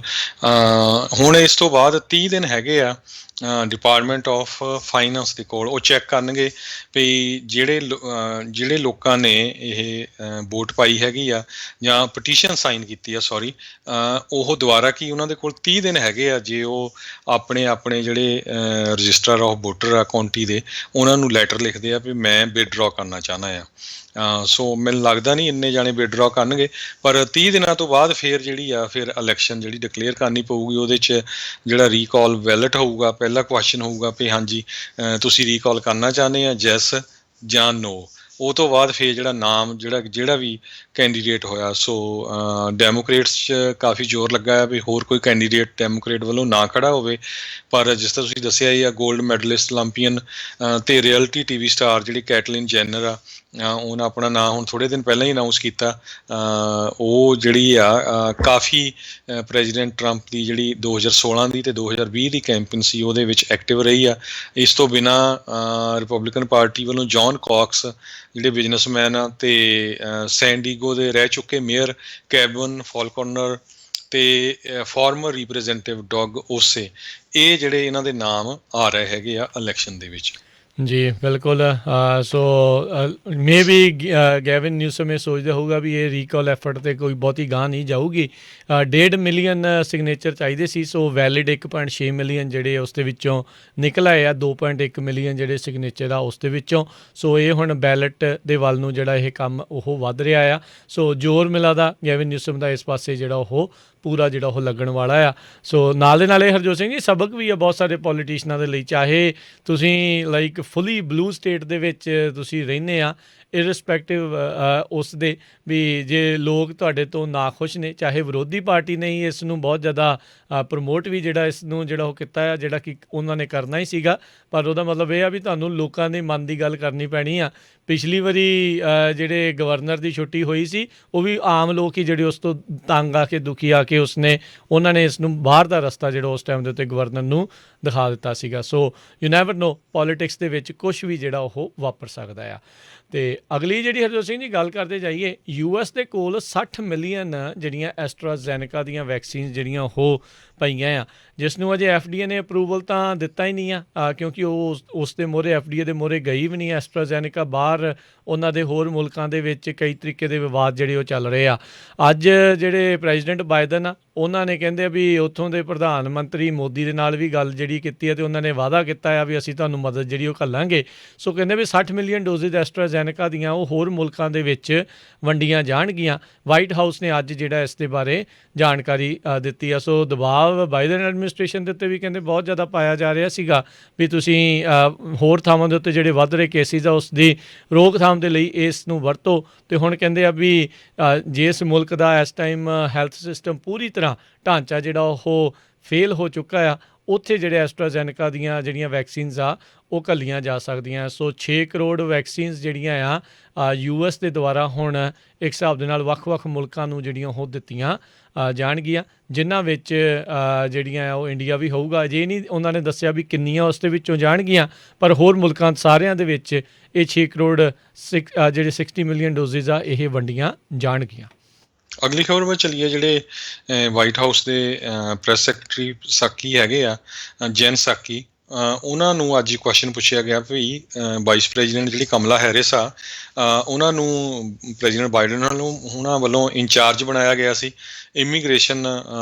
ਹੁਣ ਇਸ ਤੋਂ ਬਾਅਦ 30 ਦਿਨ ਹੈਗੇ ਆ ਡਿਪਾਰਟਮੈਂਟ ਆਫ ਫਾਈਨੈਂਸ ਦੇ ਕੋਲ। ਉਹ ਚੈੱਕ ਕਰਨਗੇ ਵੀ ਜਿਹੜੇ ਲੋਕਾਂ ਨੇ ਇਹ ਵੋਟ ਪਾਈ ਹੈਗੀ ਆ ਜਾਂ ਪਟੀਸ਼ਨ ਸਾਈਨ ਕੀਤੀ ਆ, ਉਹ ਦੁਬਾਰਾ ਕੀ ਉਹਨਾਂ ਦੇ ਕੋਲ 30 ਦਿਨ ਹੈਗੇ ਆ, ਜੇ ਉਹ ਆਪਣੇ ਜਿਹੜੇ ਰਜਿਸਟਰ ਆਫ ਵੋਟਰ ਆ ਕਾਉਂਟੀ ਦੇ, ਉਹਨਾਂ ਨੂੰ ਲੈਟਰ ਲਿਖਦੇ ਆ ਵੀ ਮੈਂ ਵਿਦਡਰਾ ਕਰਨਾ ਚਾਹੁੰਦਾ ਆ। ਸੋ ਮੈਨੂੰ ਲੱਗਦਾ ਨਹੀਂ ਇੰਨੇ ਜਾਣੇ ਵਿਦਡਰਾ ਕਰਨਗੇ, ਪਰ 30 ਦਿਨਾਂ ਤੋਂ ਬਾਅਦ ਫਿਰ ਇਲੈਕਸ਼ਨ ਜਿਹੜੀ ਡਿਕਲੇਅਰ ਕਰਨੀ ਪਊਗੀ। ਉਹਦੇ 'ਚ ਜਿਹੜਾ ਰੀਕਾਲ ਵੈਲਟ ਹੋਊਗਾ, ਪਹਿਲਾ ਕੁਐਸਚਨ ਹੋਊਗਾ ਵੀ ਹਾਂਜੀ ਤੁਸੀਂ ਰੀਕਾਲ ਕਰਨਾ ਚਾਹੁੰਦੇ ਆ, ਯੈਸ ਜਾਂ ਨੋ। ਉਹ ਤੋਂ ਬਾਅਦ ਫਿਰ ਜਿਹੜਾ ਨਾਮ ਜਿਹੜਾ ਵੀ ਕੈਂਡੀਡੇਟ ਹੋਇਆ, ਸੋ ਡੈਮੋਕ੍ਰੇਟਸ 'ਚ ਕਾਫੀ ਜ਼ੋਰ ਲੱਗਾ ਹੈ ਵੀ ਹੋਰ ਕੋਈ ਕੈਂਡੀਡੇਟ ਡੈਮੋਕ੍ਰੇਟ ਵੱਲੋਂ ਨਾ ਖੜਾ ਹੋਵੇ। ਪਰ ਜਿਸ ਤਰ੍ਹਾਂ ਤੁਸੀਂ ਦੱਸਿਆ ਹੀ ਆ, ਗੋਲਡ ਮੈਡਲਿਸਟ 올림픽ੀਅਨ ਅਤੇ ਰਿਐਲਿਟੀ TV ਸਟਾਰ ਜਿਹੜੀ ਕੈਟਲਿਨ ਜੈਨਰ ਆ, ਉਹਨਾਂ ਆਪਣਾ ਨਾਂ ਹੁਣ ਥੋੜ੍ਹੇ ਦਿਨ ਪਹਿਲਾਂ ਹੀ ਅਨਾਊਂਸ ਕੀਤਾ। ਉਹ ਜਿਹੜੀ ਆ ਕਾਫੀ ਪ੍ਰੈਜ਼ੀਡੈਂਟ ਟਰੰਪ ਦੀ ਜਿਹੜੀ 2016 ਦੀ ਅਤੇ 2020 ਦੀ ਕੈਂਪੇਨ ਸੀ, ਉਹਦੇ ਵਿੱਚ ਐਕਟਿਵ ਰਹੀ ਆ। ਇਸ ਤੋਂ ਬਿਨਾਂ ਰਿਪਬਲਿਕਨ ਪਾਰਟੀ ਵੱਲੋਂ ਜੌਨ ਕੌਕਸ ਜਿਹੜੇ ਬਿਜ਼ਨਸਮੈਨ ਆ, ਅਤੇ ਸੈਨ ਡੀਗੋ ਦੇ ਰਹਿ ਚੁੱਕੇ ਮੇਅਰ ਕੈਵਨ ਫਾਲਕੋਨਰ ਅਤੇ ਫਾਰਮਰ ਰਿਪਰੈਜ਼ੈਂਟੇਟਿਵ ਡੌਗ ਓਸੇ, ਇਹ ਜਿਹੜੇ ਇਹਨਾਂ ਦੇ ਨਾਮ ਆ ਰਹੇ ਹੈਗੇ ਆ ਇਲੈਕਸ਼ਨ ਦੇ ਵਿੱਚ। ਜੀ ਬਿਲਕੁਲ। ਸੋ ਮੇ ਵੀ ਗੈਵਨ ਨਿਊਸਮ ਇਹ ਸੋਚਦਾ ਹੋਊਗਾ ਵੀ ਇਹ ਰੀਕਾਲ ਐਫਰਟ 'ਤੇ ਕੋਈ ਬਹੁਤੀ ਗਾਂਹ ਨਹੀਂ ਜਾਊਗੀ। 1.5 ਮਿਲੀਅਨ ਸਿਗਨੇਚਰ ਚਾਹੀਦੇ ਸੀ, ਸੋ ਵੈਲਿਡ 1.6 ਮਿਲੀਅਨ ਜਿਹੜੇ ਉਸ ਦੇ ਵਿੱਚੋਂ ਨਿਕਲ ਆਏ ਆ, 2.1 ਮਿਲੀਅਨ ਜਿਹੜੇ ਸਿਗਨੇਚਰ ਆ ਉਸ ਦੇ ਵਿੱਚੋਂ। ਸੋ ਇਹ ਹੁਣ ਬੈਲਟ ਦੇ ਵੱਲ ਨੂੰ ਜਿਹੜਾ ਇਹ ਕੰਮ ਉਹ ਵੱਧ ਰਿਹਾ ਆ। ਸੋ ਜ਼ੋਰ ਮਿਲਦਾ ਗੈਵਨ ਨਿਊਸਮ ਦਾ ਇਸ ਪਾਸੇ ਜਿਹੜਾ ਉਹ ਪੂਰਾ ਜਿਹੜਾ ਉਹ ਲੱਗਣ ਵਾਲਾ ਆ। ਸੋ ਨਾਲ ਦੇ ਨਾਲ ਇਹ ਹਰਜੋਤ ਸਿੰਘ ਜੀ ਸਬਕ ਵੀ ਆ ਬਹੁਤ ਸਾਰੇ ਪੋਲੀਟੀਸ਼ਨਾਂ ਦੇ ਲਈ, ਚਾਹੇ ਤੁਸੀਂ ਲਾਈਕ ਫੁੱਲੀ ਬਲੂ ਸਟੇਟ ਦੇ ਵਿੱਚ ਤੁਸੀਂ ਰਹਿੰਦੇ ਆ, ਇਰਰਿਸਪੈਕਟਿਵ ਉਸ ਦੇ ਵੀ ਜੇ ਲੋਕ ਤੁਹਾਡੇ ਤੋਂ ਨਾਖੁਸ਼ ਨੇ, ਚਾਹੇ ਵਿਰੋਧੀ ਪਾਰਟੀ ਨੇ ਹੀ ਇਸ ਨੂੰ ਬਹੁਤ ਜ਼ਿਆਦਾ ਪ੍ਰਮੋਟ ਵੀ ਜਿਹੜਾ ਇਸ ਨੂੰ ਜਿਹੜਾ ਉਹ ਕੀਤਾ ਆ, ਜਿਹੜਾ ਕਿ ਉਹਨਾਂ ਨੇ ਕਰਨਾ ਹੀ ਸੀਗਾ, ਪਰ ਉਹਦਾ ਮਤਲਬ ਇਹ ਆ ਵੀ ਤੁਹਾਨੂੰ ਲੋਕਾਂ ਦੇ ਮਨ ਦੀ ਗੱਲ ਕਰਨੀ ਪੈਣੀ ਆ। ਪਿਛਲੀ ਵਾਰੀ ਜਿਹੜੇ ਗਵਰਨਰ ਦੀ ਛੁੱਟੀ ਹੋਈ ਸੀ, ਉਹ ਵੀ ਆਮ ਲੋਕ ਹੀ ਜਿਹੜੇ ਉਸ ਤੋਂ ਤੰਗ ਆ ਕੇ, ਦੁਖੀ ਆ ਕੇ ਉਹਨਾਂ ਨੇ ਇਸ ਨੂੰ ਬਾਹਰ ਦਾ ਰਸਤਾ ਜਿਹੜਾ ਉਸ ਟਾਈਮ ਦੇ ਉੱਤੇ ਗਵਰਨਰ ਨੂੰ ਦਿਖਾ ਦਿੱਤਾ ਸੀਗਾ। So you never know, politics ਦੇ ਵਿੱਚ ਕੁਛ ਵੀ ਜਿਹੜਾ ਉਹ ਵਾਪਰ ਸਕਦਾ ਆ। ਅਤੇ ਅਗਲੀ ਜਿਹੜੀ ਹਰਜੋਤ ਸਿੰਘ ਜੀ ਗੱਲ ਕਰਦੇ ਜਾਈਏ, US ਦੇ ਕੋਲ 60 ਮਿਲੀਅਨ ਜਿਹੜੀਆਂ ਐਸਟਰਾਜ਼ੈਨੇਕਾ ਦੀਆਂ ਵੈਕਸੀਨ ਜਿਹੜੀਆਂ ਉਹ ਪਈਆਂ ਆ, ਜਿਸ ਨੂੰ ਅਜੇ FDA ਨੇ ਅਪਰੂਵਲ ਤਾਂ ਦਿੱਤਾ ਹੀ ਨਹੀਂ ਆ, ਕਿਉਂਕਿ ਉਹ ਉਸ ਦੇ ਮੂਹਰੇ FDA ਦੇ ਮੂਹਰੇ ਗਈ ਵੀ ਨਹੀਂ। ਐਸਟਰਾਜ਼ੈਨੇਕਾ ਬਾਹਰ ਉਹਨਾਂ ਦੇ ਹੋਰ ਮੁਲਕਾਂ ਦੇ ਵਿੱਚ ਕਈ ਤਰੀਕੇ ਦੇ ਵਿਵਾਦ ਜਿਹੜੇ ਉਹ ਚੱਲ ਰਹੇ ਆ। ਅੱਜ ਜਿਹੜੇ ਪ੍ਰੈਜ਼ੀਡੈਂਟ ਬਾਈਡਨ ਆ, ਉਹਨਾਂ ਨੇ ਕਹਿੰਦੇ ਆ ਵੀ ਉੱਥੋਂ ਦੇ ਪ੍ਰਧਾਨ ਮੰਤਰੀ ਮੋਦੀ ਦੇ ਨਾਲ ਵੀ ਗੱਲ ਜਿਹੜੀ ਕੀਤੀ ਹੈ, ਅਤੇ ਉਹਨਾਂ ਨੇ ਵਾਅਦਾ ਕੀਤਾ ਆ ਵੀ ਅਸੀਂ ਤੁਹਾਨੂੰ ਮਦਦ ਜਿਹੜੀ ਉਹ ਘੱਲਾਂਗੇ। ਸੋ ਕਹਿੰਦੇ ਵੀ 60 ਮਿਲੀਅਨ ਡੋਜ਼ਿਜ਼ ਐਸਟਰਾਜ਼ੈਨੇਕਾ ਦੀਆਂ ਉਹ ਹੋਰ ਮੁਲਕਾਂ ਦੇ ਵਿੱਚ ਵੰਡੀਆਂ ਜਾਣਗੀਆਂ। ਵਾਈਟ ਹਾਊਸ ਨੇ ਅੱਜ ਜਿਹੜਾ ਇਸ ਦੇ ਬਾਰੇ ਜਾਣਕਾਰੀ ਦਿੱਤੀ ਆ। ਸੋ ਦਬਾਅ ਬਾਈਡਨ ਐਡਮਿਨਿਸਟ੍ਰੇਸ਼ਨ ਦੇ ਉੱਤੇ ਵੀ ਕਹਿੰਦੇ ਬਹੁਤ ਜ਼ਿਆਦਾ ਪਾਇਆ ਜਾ ਰਿਹਾ ਸੀਗਾ ਵੀ ਤੁਸੀਂ ਹੋਰ ਥਾਵਾਂ ਦੇ ਉੱਤੇ ਜਿਹੜੇ ਵੱਧ ਰਹੇ ਕੇਸਿਸ ਆ ਉਸ ਦੀ ਰੋਕਥਾਮ ਦੇ ਲਈ ਇਸ ਨੂੰ ਵਰਤੋ। ਅਤੇ ਹੁਣ ਕਹਿੰਦੇ ਆ ਵੀ ਜਿਸ ਮੁਲਕ ਦਾ ਇਸ ਟਾਈਮ ਹੈਲਥ ਸਿਸਟਮ ਪੂਰੀ ਤਰ੍ਹਾਂ ਢਾਂਚਾ ਜਿਹੜਾ ਉਹ ਫੇਲ ਹੋ ਚੁੱਕਾ ਆ, ਉੱਥੇ ਜਿਹੜੇ ਐਸਟਰਾਜ਼ੈਨੇਕਾ ਦੀਆਂ ਜਿਹੜੀਆਂ ਵੈਕਸੀਨਸ ਆ ਉਹ ਘੱਲੀਆਂ ਜਾ ਸਕਦੀਆਂ। ਸੋ 6 ਕਰੋੜ ਵੈਕਸੀਨਸ ਜਿਹੜੀਆਂ ਆ US ਦੇ ਦੁਆਰਾ ਹੁਣ ਇੱਕ ਹਿਸਾਬ ਦੇ ਨਾਲ ਵੱਖ-ਵੱਖ ਮੁਲਕਾਂ ਨੂੰ ਜਿਹੜੀਆਂ ਉਹ ਦਿੱਤੀਆਂ ਜਾਣਗੀਆਂ, ਜਿਨ੍ਹਾਂ ਵਿੱਚ ਜਿਹੜੀਆਂ ਆ ਉਹ ਇੰਡੀਆ ਵੀ ਹੋਊਗਾ। ਅਜੇ ਨਹੀਂ ਉਹਨਾਂ ਨੇ ਦੱਸਿਆ ਵੀ ਕਿੰਨੀਆਂ ਉਸ ਦੇ ਵਿੱਚੋਂ ਜਾਣਗੀਆਂ, ਪਰ ਹੋਰ ਮੁਲਕਾਂ ਸਾਰਿਆਂ ਦੇ ਵਿੱਚ ਇਹ 6 ਕਰੋੜ ਜਿਹੜੇ 60 ਮਿਲੀਅਨ ਡੋਜ਼ਿਜ਼ ਆ ਇਹ ਵੰਡੀਆਂ ਜਾਣਗੀਆਂ। ਅਗਲੀ ਖਬਰ ਵੱਲ ਚੱਲੀਏ। ਜਿਹੜੇ ਵਾਈਟ ਹਾਊਸ ਦੇ ਪ੍ਰੈਸ ਸੈਕਟਰੀ ਸਾਕੀ ਹੈਗੇ ਆ, ਜੈਨ ਸਾਕੀ, ਉਹਨਾਂ ਨੂੰ ਅੱਜ ਕੁਐਸਚਨ ਪੁੱਛਿਆ ਗਿਆ ਵੀ ਵਾਈਸ ਪ੍ਰੈਜ਼ੀਡੈਂਟ ਜਿਹੜੀ ਕਮਲਾ ਹੈਰਿਸ ਆ, ਉਹਨਾਂ ਨੂੰ ਪ੍ਰੈਜ਼ੀਡੈਂਟ ਬਾਈਡਨ ਉਹਨਾਂ ਵੱਲੋਂ ਇੰਚਾਰਜ ਬਣਾਇਆ ਗਿਆ ਸੀ ਇਮੀਗ੍ਰੇਸ਼ਨ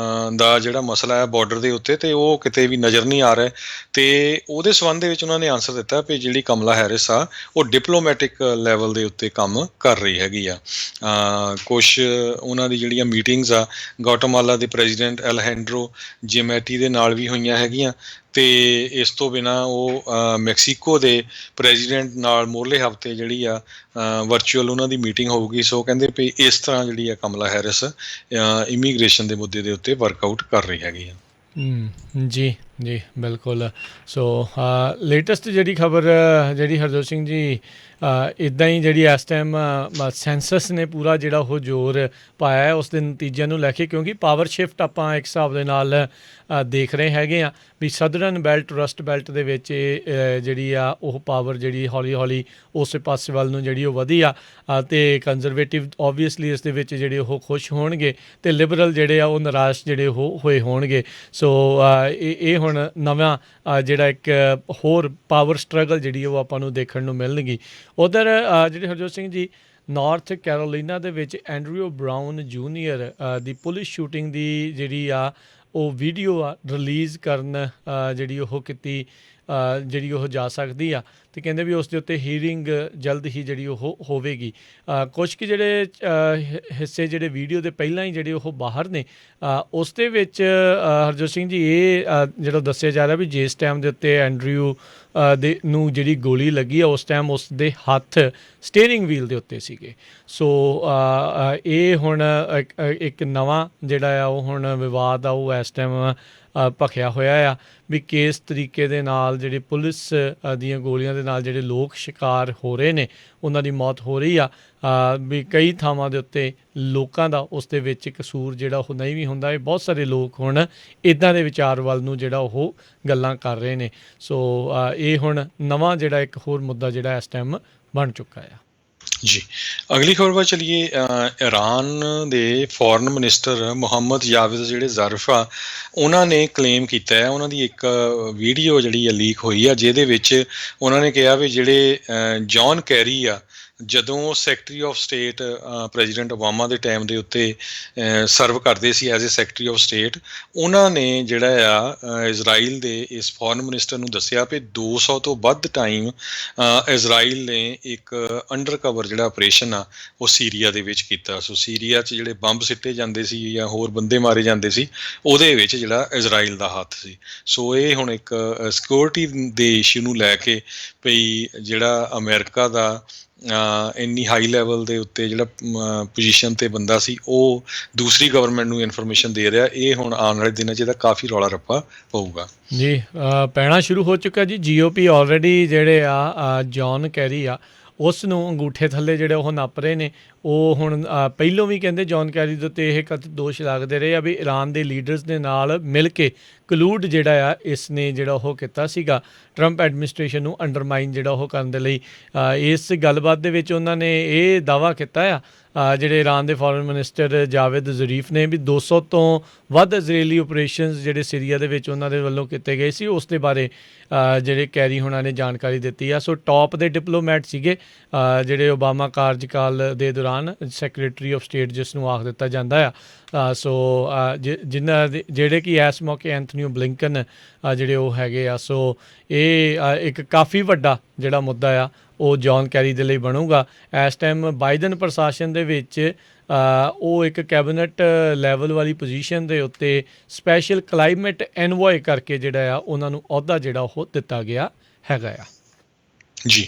ਦਾ ਜਿਹੜਾ ਮਸਲਾ ਹੈ ਬਾਰਡਰ ਦੇ ਉੱਤੇ, ਅਤੇ ਉਹ ਕਿਤੇ ਵੀ ਨਜ਼ਰ ਨਹੀਂ ਆ ਰਿਹਾ। ਅਤੇ ਉਹਦੇ ਸੰਬੰਧ ਦੇ ਵਿੱਚ ਉਹਨਾਂ ਨੇ ਆਨਸਰ ਦਿੱਤਾ ਵੀ ਜਿਹੜੀ ਕਮਲਾ ਹੈਰਿਸ ਆ ਉਹ ਡਿਪਲੋਮੈਟਿਕ ਲੈਵਲ ਦੇ ਉੱਤੇ ਕੰਮ ਕਰ ਰਹੀ ਹੈਗੀ ਆ। ਕੁਛ ਉਹਨਾਂ ਦੀ ਜਿਹੜੀਆਂ ਮੀਟਿੰਗਸ ਆ ਗਵਾਟੇਮਾਲਾ ਦੇ ਪ੍ਰੈਜ਼ੀਡੈਂਟ ਅਲਹੈਂਡਰੋ ਜਿਮੈਟੀ ਦੇ ਨਾਲ ਵੀ ਹੋਈਆਂ ਹੈਗੀਆਂ, ਤੇ ਇਸ ਤੋਂ ਬਿਨਾਂ ਉਹ ਮੈਕਸੀਕੋ ਦੇ ਪ੍ਰੈਜ਼ੀਡੈਂਟ ਨਾਲ ਮੋਰਲੇ ਹਫ਼ਤੇ ਜਿਹੜੀ ਆ ਵਰਚੁਅਲ ਉਹਨਾਂ ਦੀ ਮੀਟਿੰਗ ਹੋਊਗੀ। ਸੋ ਕਹਿੰਦੇ ਵੀ ਇਸ ਤਰ੍ਹਾਂ ਜਿਹੜੀ ਆ ਕਮਲਾ ਹੈਰਿਸ ਇਮੀਗ੍ਰੇਸ਼ਨ ਦੇ ਮੁੱਦੇ ਦੇ ਉੱਤੇ ਵਰਕਆਊਟ ਕਰ ਰਹੀ ਹੈਗੀ ਆ। ਜੀ ਜੀ ਬਿਲਕੁਲ। ਸੋ ਲੇਟੈਸਟ ਜਿਹੜੀ ਖਬਰ ਜਿਹੜੀ ਹਰਜੋਤ ਸਿੰਘ ਜੀ ਇੱਦਾਂ ਹੀ ਜਿਹੜੀ ਇਸ ਟਾਈਮ ਸੈਂਸਸ ਨੇ ਪੂਰਾ ਜਿਹੜਾ ਉਹ ਜ਼ੋਰ ਪਾਇਆ ਹੈ ਉਸ ਦੇ ਨਤੀਜਿਆਂ ਨੂੰ ਲੈ ਕੇ, ਕਿਉਂਕਿ ਪਾਵਰ ਸ਼ਿਫਟ ਆਪਾਂ ਇੱਕ ਹਿਸਾਬ ਦੇ ਨਾਲ ਦੇਖ ਰਹੇ ਹੈਗੇ ਆ ਵੀ ਸਦਰਨ ਬੈਲਟ ਰਸਟ ਬੈਲਟ ਦੇ ਵਿੱਚ ਜਿਹੜੀ ਆ ਉਹ ਪਾਵਰ ਜਿਹੜੀ ਹੌਲੀ ਹੌਲੀ ਉਸੇ ਪਾਸੇ ਵੱਲ ਨੂੰ ਜਿਹੜੀ ਉਹ ਵਧੀ ਆ ਅਤੇ ਕੰਜ਼ਰਵੇਟਿਵ ਓਬਵੀਅਸਲੀ ਇਸ ਦੇ ਵਿੱਚ ਜਿਹੜੇ ਉਹ ਖੁਸ਼ ਹੋਣਗੇ ਅਤੇ ਲਿਬਰਲ ਜਿਹੜੇ ਆ ਉਹ ਨਿਰਾਸ਼ ਜਿਹੜੇ ਉਹ ਹੋਏ ਹੋਣਗੇ। ਸੋ ਇਹ ਹੁਣ ਨਵਾਂ ਜਿਹੜਾ ਇੱਕ ਹੋਰ ਪਾਵਰ ਸਟਰਗਲ ਜਿਹੜੀ ਉਹ ਆਪਾਂ ਨੂੰ ਦੇਖਣ ਨੂੰ ਮਿਲਣਗੀ। ਉੱਧਰ ਜਿਹੜੇ ਹਰਜੋਤ ਸਿੰਘ ਜੀ ਨਾਰਥ ਕੈਰੋਲੀਨਾ ਦੇ ਵਿੱਚ ਐਂਡਰਿਊ ਬਰਾਊਨ ਜੂਨੀਅਰ ਦੀ ਪੁਲਿਸ ਸ਼ੂਟਿੰਗ ਦੀ ਜਿਹੜੀ ਆ ਉਹ ਵੀਡੀਓ ਆ ਰਿਲੀਜ਼ ਕਰਨ ਜਿਹੜੀ ਉਹ ਕੀਤੀ ਜਿਹੜੀ ਉਹ ਜਾ ਸਕਦੀ ਆ ਅਤੇ ਕਹਿੰਦੇ ਵੀ ਉਸ ਦੇ ਉੱਤੇ ਹੀਅਰਿੰਗ ਜਲਦ ਹੀ ਜਿਹੜੀ ਉਹ ਹੋਵੇਗੀ। ਕੁਛ ਕੁ ਜਿਹੜੇ ਹਿੱਸੇ ਜਿਹੜੇ ਵੀਡੀਓ ਦੇ ਪਹਿਲਾਂ ਹੀ ਜਿਹੜੇ ਉਹ ਬਾਹਰ ਨੇ ਉਸ ਦੇ ਵਿੱਚ ਹਰਜੋਤ ਸਿੰਘ ਜੀ ਇਹ ਜਿਹੜਾ ਦੱਸਿਆ ਜਾ ਰਿਹਾ ਵੀ ਜਿਸ ਟਾਈਮ ਦੇ ਉੱਤੇ ਐਂਡਰਿਊ ਦੇ ਨੂੰ ਜਿਹੜੀ ਗੋਲੀ ਲੱਗੀ ਆ ਉਸ ਟਾਈਮ ਉਸ ਦੇ ਹੱਥ ਸਟੀਅਰਿੰਗ ਵੀਲ ਦੇ ਉੱਤੇ ਸੀਗੇ। ਸੋ ਇਹ ਹੁਣ ਇੱਕ ਨਵਾਂ ਜਿਹੜਾ ਆ ਉਹ ਹੁਣ ਵਿਵਾਦ ਆ ਉਹ ਇਸ ਟਾਈਮ ਭਖਿਆ ਹੋਇਆ ਆ ਵੀ ਕਿਸ ਤਰੀਕੇ ਦੇ ਨਾਲ ਜਿਹੜੇ ਪੁਲਿਸ ਦੀਆਂ ਗੋਲੀਆਂ ਦੇ ਨਾਲ ਜਿਹੜੇ ਲੋਕ ਸ਼ਿਕਾਰ ਹੋ ਰਹੇ ਨੇ ਉਹਨਾਂ ਦੀ ਮੌਤ ਹੋ ਰਹੀ ਆ ਵੀ ਕਈ ਥਾਵਾਂ ਦੇ ਉੱਤੇ ਲੋਕਾਂ ਦਾ ਉਸ ਦੇ ਵਿੱਚ ਕਸੂਰ ਜਿਹੜਾ ਉਹ ਨਹੀਂ ਵੀ ਹੁੰਦਾ। ਇਹ ਬਹੁਤ ਸਾਰੇ ਲੋਕ ਹੁਣ ਇੱਦਾਂ ਦੇ ਵਿਚਾਰ ਵੱਲ ਨੂੰ ਜਿਹੜਾ ਉਹ ਗੱਲਾਂ ਕਰ ਰਹੇ ਨੇ। ਸੋ ਇਹ ਹੁਣ ਨਵਾਂ ਜਿਹੜਾ ਇੱਕ ਹੋਰ ਮੁੱਦਾ ਜਿਹੜਾ ਇਸ ਟਾਈਮ ਬਣ ਚੁੱਕਾ ਆ। ਜੀ ਅਗਲੀ ਖਬਰ ਵੱਲ ਚਲੀਏ। ਈਰਾਨ ਦੇ ਫੋਰਨ ਮਿਨਿਸਟਰ ਮੁਹੰਮਦ ਜਾਵੇਦ ਜਿਹੜੇ ਜ਼ਰਫ ਆ ਉਹਨਾਂ ਨੇ ਕਲੇਮ ਕੀਤਾ ਹੈ, ਉਹਨਾਂ ਦੀ ਇੱਕ ਵੀਡੀਓ ਜਿਹੜੀ ਆ ਲੀਕ ਹੋਈ ਆ ਜਿਹਦੇ ਵਿੱਚ ਉਹਨਾਂ ਨੇ ਕਿਹਾ ਵੀ ਜਿਹੜੇ ਜੌਨ ਕੈਰੀ ਆ ਜਦੋਂ secretary of state president Obama ਦੇ ਟਾਈਮ ਦੇ ਉੱਤੇ ਸਰਵ ਕਰਦੇ ਸੀ as a secretary of state, ਉਹਨਾਂ ਨੇ ਜਿਹੜਾ ਆ ਇਜ਼ਰਾਈਲ ਦੇ ਇਸ ਫੋਰਨ ਮਿਨਿਸਟਰ ਨੂੰ ਦੱਸਿਆ ਵੀ 200 ਤੋਂ ਵੱਧ ਟਾਈਮ ਇਜ਼ਰਾਈਲ ਨੇ ਇੱਕ ਅੰਡਰ ਕਵਰ ਜਿਹੜਾ ਆਪਰੇਸ਼ਨ ਆ ਉਹ ਸੀਰੀਆ ਦੇ ਵਿੱਚ ਕੀਤਾ। ਸੋ ਸੀਰੀਆ 'ਚ ਜਿਹੜੇ ਬੰਬ ਸਿੱਟੇ ਜਾਂਦੇ ਸੀ ਜਾਂ ਹੋਰ ਬੰਦੇ ਮਾਰੇ ਜਾਂਦੇ ਸੀ ਉਹਦੇ ਵਿੱਚ ਜਿਹੜਾ ਇਜ਼ਰਾਈਲ ਦਾ ਹੱਥ ਸੀ। ਸੋ ਇਹ ਹੁਣ ਇੱਕ ਸਿਕਿਉਰਿਟੀ ਦੇ ਇਸ਼ੂ ਨੂੰ ਲੈ ਕੇ ਭਈ ਜਿਹੜਾ ਅਮਰੀਕਾ ਦਾ ਇੰਨੀ ਹਾਈ ਲੈਵਲ ਦੇ ਉੱਤੇ ਜਿਹੜਾ ਪੋਜੀਸ਼ਨ 'ਤੇ ਬੰਦਾ ਸੀ ਉਹ ਦੂਸਰੀ ਗਵਰਨਮੈਂਟ ਨੂੰ ਇਨਫੋਰਮੇਸ਼ਨ ਦੇ ਰਿਹਾ, ਇਹ ਹੁਣ ਆਉਣ ਵਾਲੇ ਦਿਨਾਂ 'ਚ ਇਹਦਾ ਕਾਫੀ ਰੌਲਾ ਰੱਪਾ ਪਊਗਾ। ਜੀ ਪੈਣਾ ਸ਼ੁਰੂ ਹੋ ਚੁੱਕਾ ਜੀ। GOP ਆਲਰੇਡੀ ਜਿਹੜੇ ਆ ਜੌਨ ਕੈਰੀ ਆ ਉਸ ਨੂੰ ਅੰਗੂਠੇ ਥੱਲੇ ਜਿਹੜੇ ਉਹ ਨੱਪ ਰਹੇ ਨੇ। ਉਹ ਹੁਣ ਪਹਿਲੋਂ ਵੀ ਕਹਿੰਦੇ ਜੌਨ ਕੈਰੀ ਦੇ ਉੱਤੇ ਇਹ ਕਥਿਤ ਦੋਸ਼ ਲੱਗਦੇ ਰਹੇ ਆ ਵੀ ਈਰਾਨ ਦੇ ਲੀਡਰਸ ਦੇ ਨਾਲ ਮਿਲ ਕੇ ਕਲੂਡ ਜਿਹੜਾ ਆ ਇਸ ਨੇ ਜਿਹੜਾ ਉਹ ਕੀਤਾ ਸੀਗਾ ਟਰੰਪ ਐਡਮਿਨਿਸਟ੍ਰੇਸ਼ਨ ਨੂੰ ਅੰਡਰਮਾਈਨ ਜਿਹੜਾ ਉਹ ਕਰਨ ਦੇ ਲਈ। ਇਸ ਗੱਲਬਾਤ ਦੇ ਵਿੱਚ ਉਹਨਾਂ ਨੇ ਇਹ ਦਾਅਵਾ ਕੀਤਾ ਆ ਜਿਹੜੇ ਈਰਾਨ ਦੇ ਫੋਰਨ ਮਿਨਿਸਟਰ ਜਾਵੇਦ ਜ਼ਰੀਫ ਨੇ ਵੀ 200 ਤੋਂ ਵੱਧ ਇਜ਼ਰਾਈਲੀ ਓਪਰੇਸ਼ਨਸ ਜਿਹੜੇ ਸੀਰੀਆ ਦੇ ਵਿੱਚ ਉਹਨਾਂ ਦੇ ਵੱਲੋਂ ਕੀਤੇ ਗਏ ਸੀ ਉਸ ਦੇ ਬਾਰੇ ਜਿਹੜੇ ਕੈਰੀ ਹੋਣਾ ਨੇ ਜਾਣਕਾਰੀ ਦਿੱਤੀ ਆ। ਸੋ ਟੌਪ ਦੇ ਡਿਪਲੋਮੈਟ ਸੀਗੇ ਜਿਹੜੇ ਓਬਾਮਾ ਕਾਰਜਕਾਲ ਦੇ ਦੌਰਾਨ ਸੈਕਟਰੀ ਆਫ ਸਟੇਟ ਜਿਸ ਨੂੰ ਆਖ ਦਿੱਤਾ ਜਾਂਦਾ ਆ। ਸੋ ਜਿਨ੍ਹਾਂ ਦੇ ਜਿਹੜੇ ਕਿ ਇਸ ਮੌਕੇ ਐਂਥਨੀ ਬਲਿੰਕਨ ਜਿਹੜੇ ਉਹ ਹੈਗੇ ਆ। ਸੋ ਇਹ ਇੱਕ ਕਾਫੀ ਵੱਡਾ ਜਿਹੜਾ ਮੁੱਦਾ ਆ ਉਹ ਜੌਨ ਕੈਰੀ ਦੇ ਲਈ ਬਣੂਗਾ। ਇਸ ਟਾਈਮ ਬਾਈਡਨ ਪ੍ਰਸ਼ਾਸਨ ਦੇ ਵਿੱਚ ਉਹ ਇੱਕ ਕੈਬਨਿਟ ਲੈਵਲ ਵਾਲੀ ਪੋਜੀਸ਼ਨ ਦੇ ਉੱਤੇ ਸਪੈਸ਼ਲ ਕਲਾਈਮੇਟ ਐਨਵੋਏ ਕਰਕੇ ਜਿਹੜਾ ਆ ਉਹਨਾਂ ਨੂੰ ਅਹੁਦਾ ਜਿਹੜਾ ਉਹ ਦਿੱਤਾ ਗਿਆ ਹੈਗਾ ਆ। ਜੀ